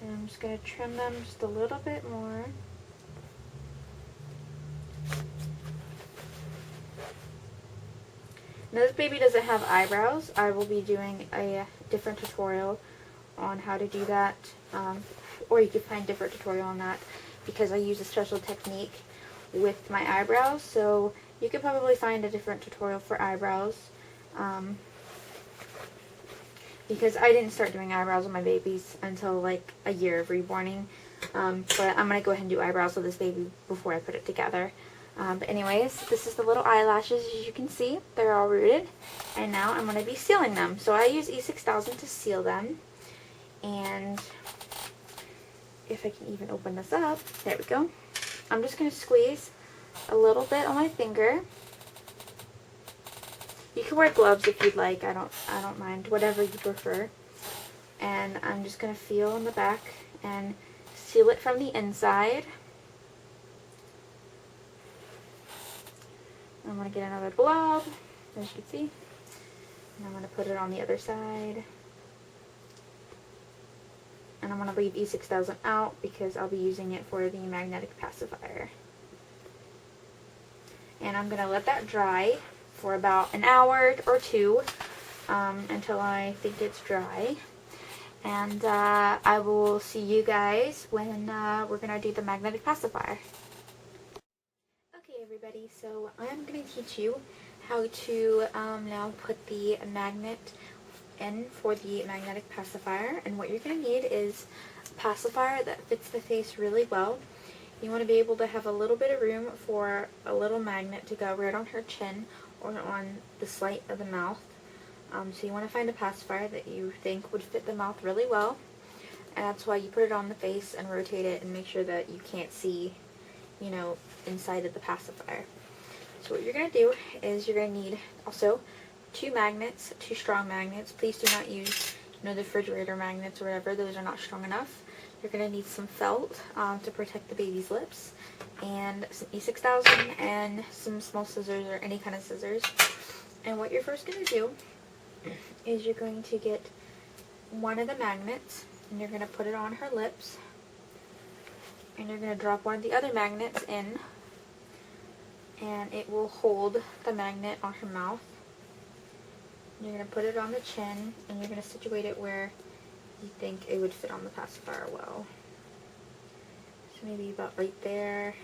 And I'm just going to trim them just a little bit more. Now this baby doesn't have eyebrows. I will be doing a different tutorial on how to do that, or you can find a different tutorial on that, because I use a special technique with my eyebrows, so you could probably find a different tutorial for eyebrows, because I didn't start doing eyebrows on my babies until like a year of reborning, but I'm going to go ahead and do eyebrows with this baby before I put it together. But anyways, this is the little eyelashes. As you can see, they're all rooted, and now I'm going to be sealing them. So I use E6000 to seal them, and if I can even open this up, there we go. I'm just going to squeeze a little bit on my finger. You can wear gloves if you'd like. I don't mind, whatever you prefer. And I'm just going to feel in the back and seal it from the inside. I'm going to get another blob, as you can see, and I'm going to put it on the other side. And I'm going to leave E6000 out because I'll be using it for the magnetic pacifier. And I'm going to let that dry for about an hour or two until I think it's dry. And I will see you guys when we're going to do the magnetic pacifier. Okay everybody, so I'm going to teach you how to now put the magnet in for the magnetic pacifier. And what you're going to need is a pacifier that fits the face really well. You want to be able to have a little bit of room for a little magnet to go right on her chin or on the slit of the mouth. So you want to find a pacifier that you think would fit the mouth really well. And that's why you put it on the face and rotate it and make sure that you can't see, you know, inside of the pacifier. So what you're going to do is you're going to need also two magnets, two strong magnets. Please do not use, you know, the refrigerator magnets or whatever. Those are not strong enough. You're going to need some felt to protect the baby's lips, and some E6000 and some small scissors or any kind of scissors. And what you're first going to do is you're going to get one of the magnets and you're going to put it on her lips, and you're going to drop one of the other magnets in, and it will hold the magnet on her mouth. You're going to put it on the chin, and you're going to situate it where you think it would fit on the pacifier well. So maybe about right there.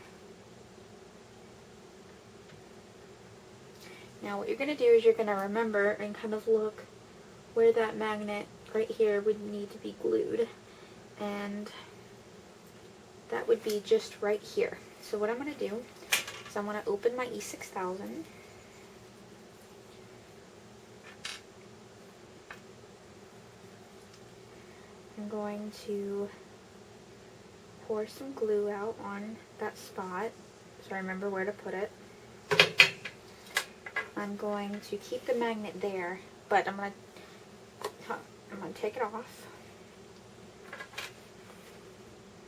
Now what you're going to do is you're going to remember and kind of look where that magnet right here would need to be glued. And that would be just right here. So what I'm going to do is I'm going to open my E6000. I'm going to pour some glue out on that spot so I remember where to put it. I'm going to keep the magnet there, but I'm going to take it off.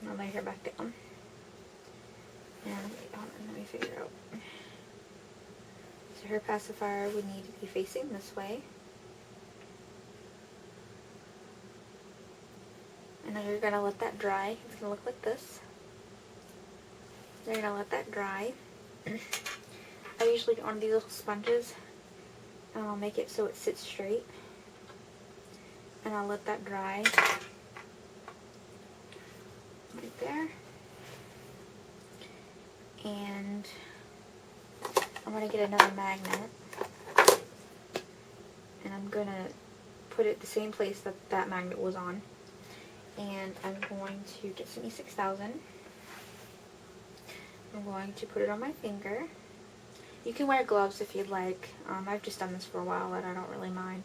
I'll lay her back down. And let me figure out. So her pacifier would need to be facing this way. And then you're going to let that dry. It's going to look like this. You're going to let that dry. I usually get one of these little sponges, and I'll make it so it sits straight. And I'll let that dry right there. And I'm going to get another magnet, and I'm going to put it the same place that that magnet was on. And I'm going to get some E6000. I'm going to put it on my finger. You can wear gloves if you'd like. I've just done this for a while and I don't really mind.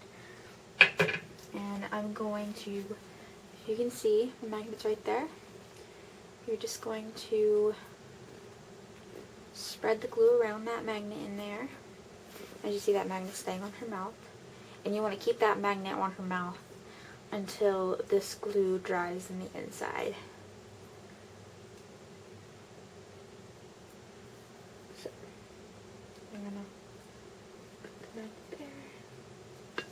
And I'm going to, if you can see, the magnet's right there. You're just going to spread the glue around that magnet in there. As you see, that magnet staying on her mouth. And you want to keep that magnet on her mouth until this glue dries in the inside. So, I'm going to put the magnet there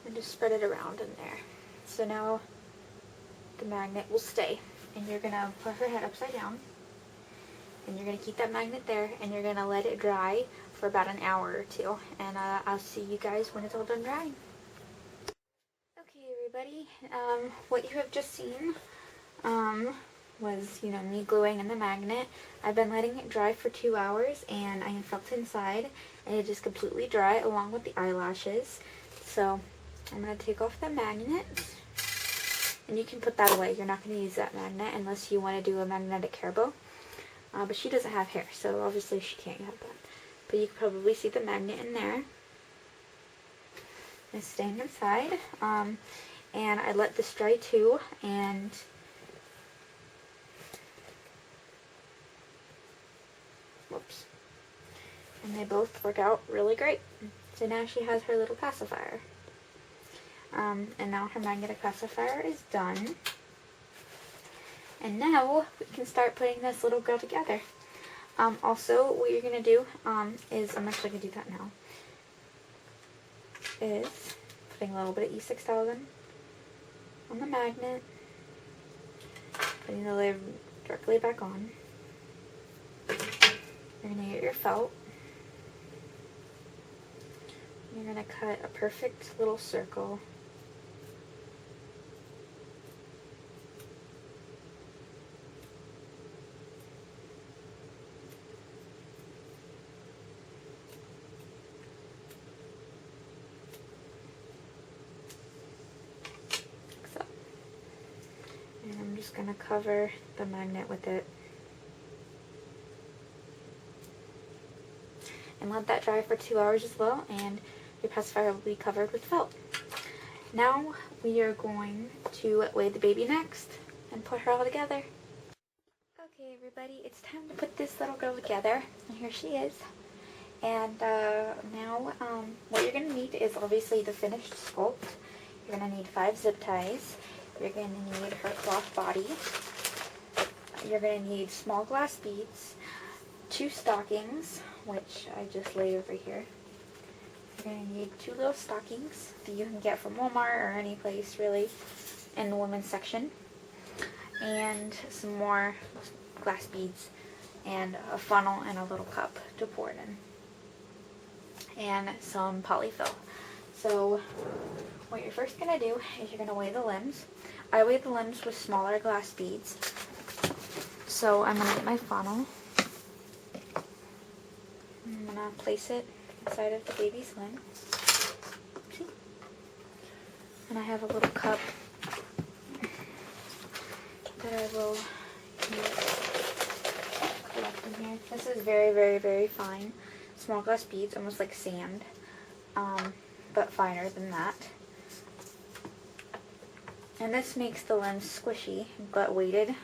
and just spread it around in there. So now the magnet will stay, and you're going to put her head upside down, and you're going to keep that magnet there, and you're going to let it dry for about an hour or two, and I'll see you guys when it's all done drying. Okay, everybody, what you have just seen was, me gluing in the magnet. I've been letting it dry for 2 hours, and I have felt inside, and it is completely dry along with the eyelashes. So I'm going to take off the magnet, and you can put that away. You're not going to use that magnet unless you want to do a magnetic hair bow. But she doesn't have hair, so obviously she can't have that. But you can probably see the magnet in there. It's staying inside. And I let this dry too, and whoops. And they both work out really great. So now she has her little pacifier. And now her magnetic pacifier is done. And now we can start putting this little girl together. Also, what you're going to do is, I'm actually going to do that now, is putting a little bit of E6000 on the magnet, putting the lid directly back on. You're going to get your felt. You're going to cut a perfect little circle. And I'm just going to cover the magnet with it. And let that dry for 2 hours as well, and your pacifier will be covered with felt. Now we are going to weigh the baby next and put her all together. Okay, everybody, it's time to put this little girl together, and here she is. And now what you're going to need is obviously the finished sculpt. You're going to need 5 zip ties. You're going to need her cloth body. You're going to need small glass beads, 2 stockings, which I just laid over here. You're going to need 2 little stockings that you can get from Walmart or any place really in the women's section, and some more glass beads, and a funnel and a little cup to pour it in, and some polyfill. So what you're first going to do is you're going to weigh the limbs. I weigh the limbs with smaller glass beads. So I'm going to get my funnel. I'm going to place it inside of the baby's limb. See? And I have a little cup that I will collect in here. This is very, very, very fine. Small glass beads, almost like sand, but finer than that. And this makes the limbs squishy but weighted.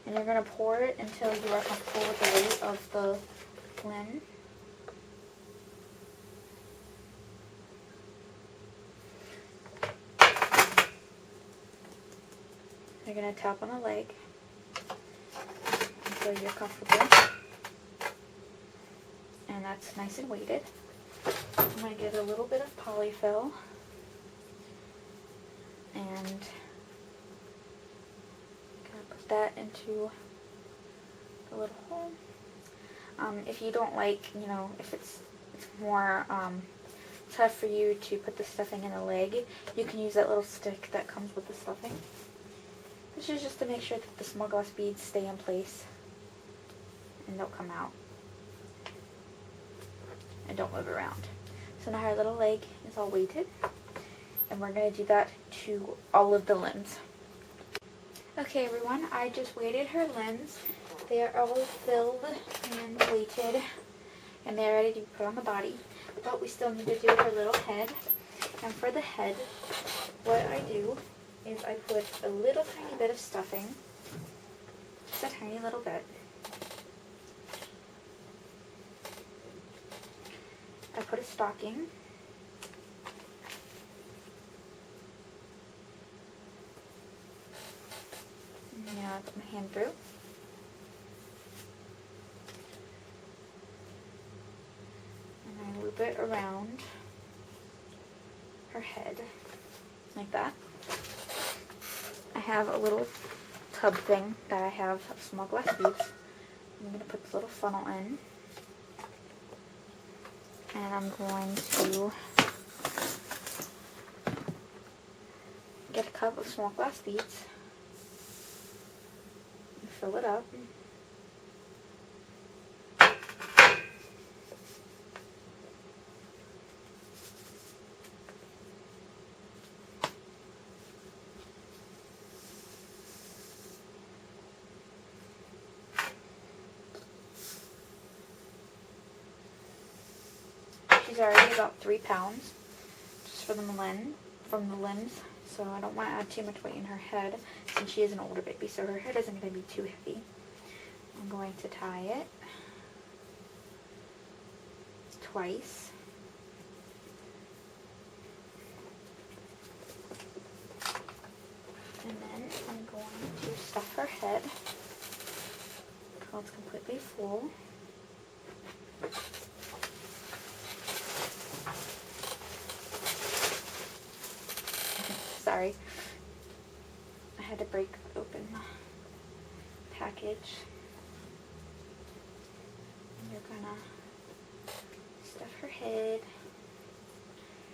And you're going to pour it until you are comfortable with the weight of the limb. You're going to tap on the leg until you're comfortable. And that's nice and weighted. I'm going to get a little bit of polyfill and put that into the little hole. If you don't like, if it's more tough for you to put the stuffing in the leg, you can use that little stick that comes with the stuffing. This is just to make sure that the small glass beads stay in place and don't come out and don't move around. So now her little leg is all weighted, and we're going to do that to all of the limbs. Okay everyone, I just weighted her limbs. They are all filled and weighted, and they're ready to be put on the body. But we still need to do her little head. And for the head, what I do is I put a little tiny bit of stuffing, just a tiny little bit. I put a stocking. Now I put my hand through. And I loop it around her head, like that. I have a little tub thing that I have of small glass beads. I'm going to put the little funnel in. And I'm going to get a cup of small glass beads and fill it up. She's already about 3 pounds just from the limbs, so I don't want to add too much weight in her head since she is an older baby, so her head isn't going to be too heavy. I'm going to tie it twice. And then I'm going to stuff her head until it's completely full. Sorry, I had to break open the package. And you're gonna stuff her head.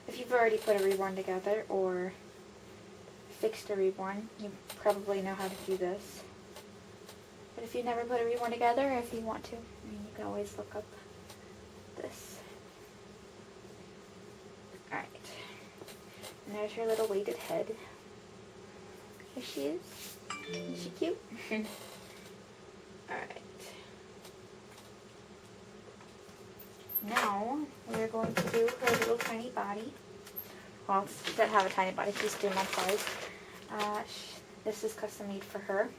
If you've already put a Reborn together or fixed a Reborn, you probably know how to do this. But if you've never put a Reborn together, if you want to, you can always look up this. Alright. And there's her little weighted head. Here she is. Is she cute? Alright. Now, we're going to do her little tiny body. Well, she doesn't have a tiny body. She's 2 months size. This is custom made for her.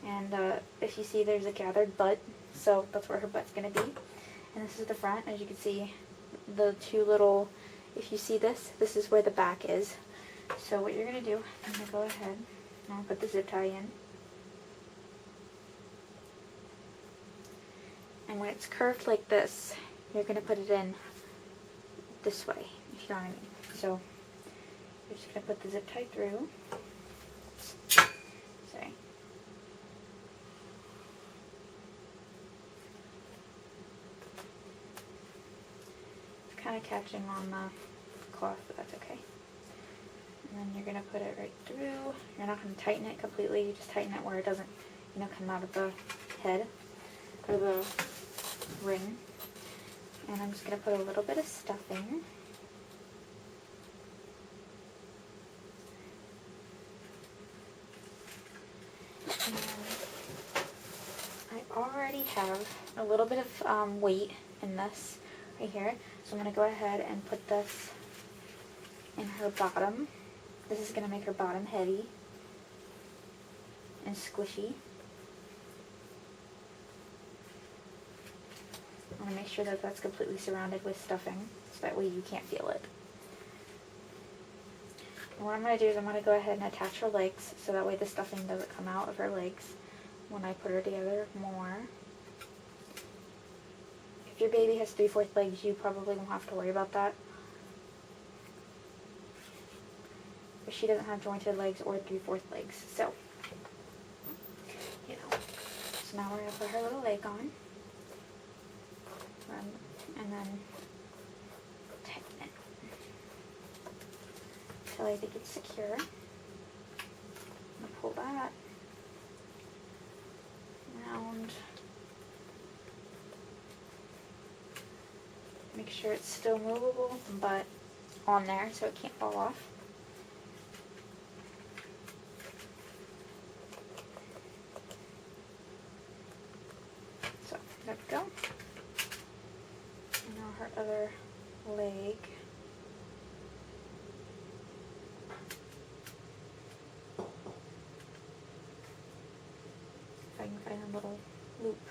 And if you see, there's a gathered butt. So that's where her butt's going to be. And this is the front. As you can see, the 2 little if you see this, this is where the back is. So what you're going to do, I'm going to go ahead and I'll put the zip tie in. And when it's curved like this, you're going to put it in this way, if you know what I mean. So you're just going to put the zip tie through. Sorry. It's kind of catching on the cloth, but that's okay. And then you're going to put it right through. You're not going to tighten it completely, you just tighten it where it doesn't, you know, come out of the head or the ring. And I'm just going to put a little bit of stuffing. And I already have a little bit of weight in this right here. So I'm going to go ahead and put this in her bottom. This is going to make her bottom heavy and squishy. I want to make sure that that's completely surrounded with stuffing, so that way you can't feel it. And what I'm going to do is I'm going to go ahead and attach her legs, so that way the stuffing doesn't come out of her legs when I put her together more. If your baby has 3/4 legs, you probably won't have to worry about that. But she doesn't have jointed legs or 3/4 legs, so, you know. So now we're going to put her little leg on. And then tighten it until I think it's secure. I'm going to pull that around. Make sure it's still movable, but on there so it can't fall off. So, there we go. And now her other leg. If I can find a little loop.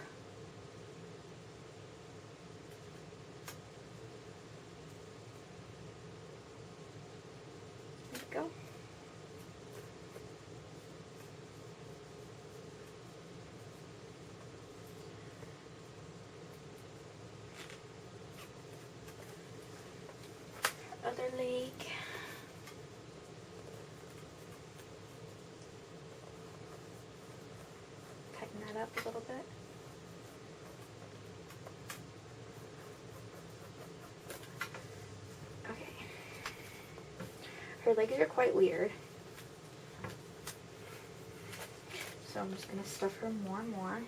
There we go. Other leg. Tighten that up a little bit. Okay. Her legs are quite weird. So I'm just going to stuff her more and more.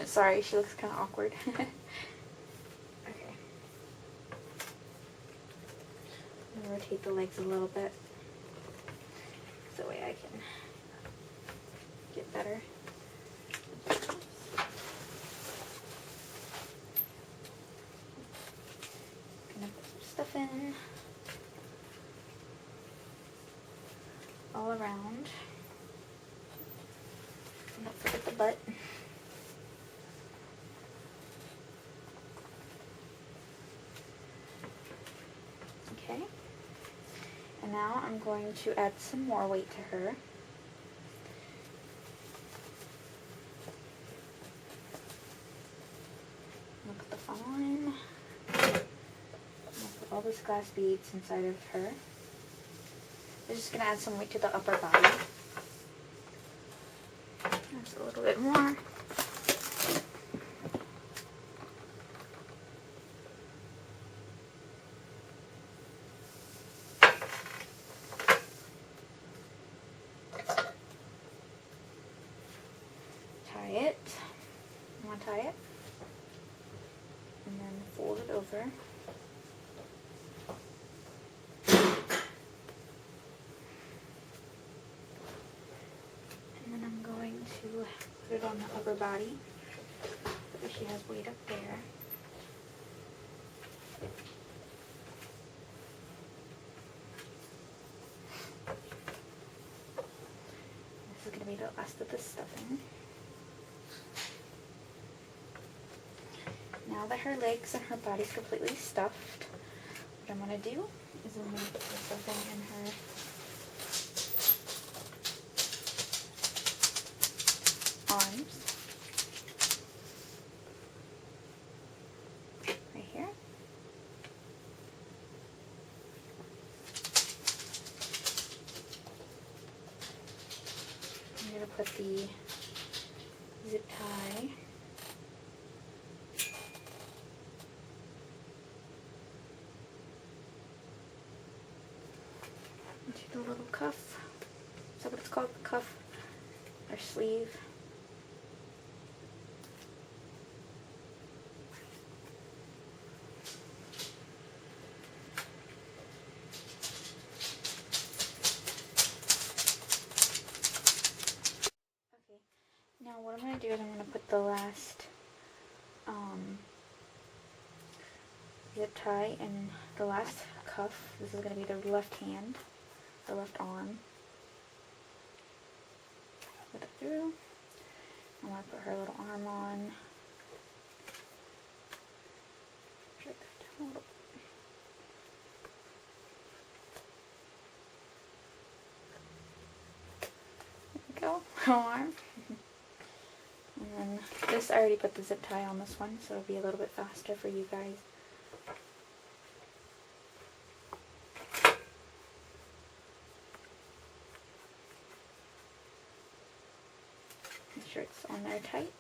Sorry, she looks kind of awkward. Rotate the legs a little bit so that way I can get better. Gonna put some stuff in all around. And don't forget the butt. Okay. And now I'm going to add some more weight to her. I'll put the funnel in. I'll put all those glass beads inside of her. I'm just going to add some weight to the upper body. That's a little bit more. It. I'm going to tie it and then fold it over. And then I'm going to put it on the upper body so she has weight up there. This is going to be the last of the stuffing. Now that her legs and her body's completely stuffed, what I'm going to do is I'm going to put something in her arms. Right here. I'm going to put the zip tie into the little cuff. Is that what it's called? The cuff or sleeve? Okay. Now what I'm going to do is I'm going to put the last zip tie in the last cuff. This is going to be the left hand, the left arm. Put it through. I'm going to put her little arm on. Drag that down a little bit. There we go. Her arm. And then this, I already put the zip tie on this one, so it'll be a little bit faster for you guys. Make sure it's on there tight.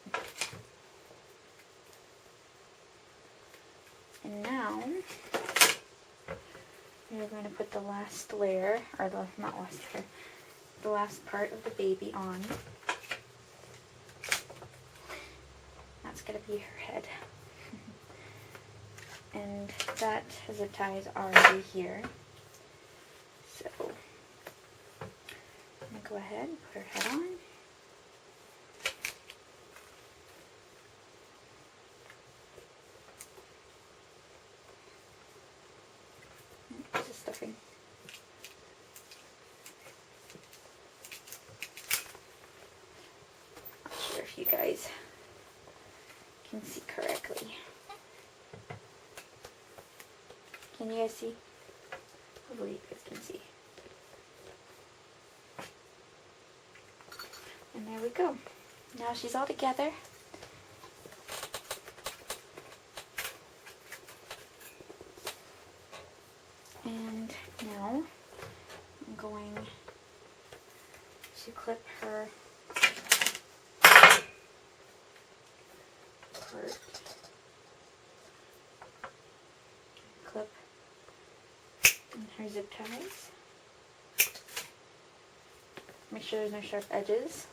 And now we're going to put the last layer, or the not last layer, the last part of the baby on. That's going to be her head. And that zip tie is already here. So I'm going to go ahead and put her head on. This is stuffing. Not sure if you guys can see correctly. Can you guys see? Hopefully you guys can see. And there we go. Now she's all together. And now I'm going to clip her part. Clip in her zip ties. Make sure there's no sharp edges.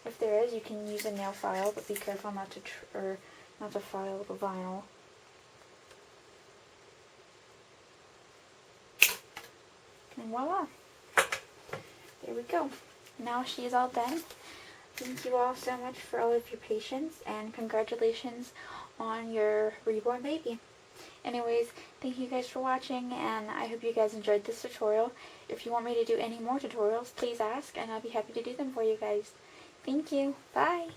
If there is, you can use a nail file, but be careful not to not to file the vinyl. And voila! There we go. Now she is all done. Thank you all so much for all of your patience, and congratulations on your reborn baby. Anyways, thank you guys for watching, and I hope you guys enjoyed this tutorial. If you want me to do any more tutorials, please ask, and I'll be happy to do them for you guys. Thank you. Bye.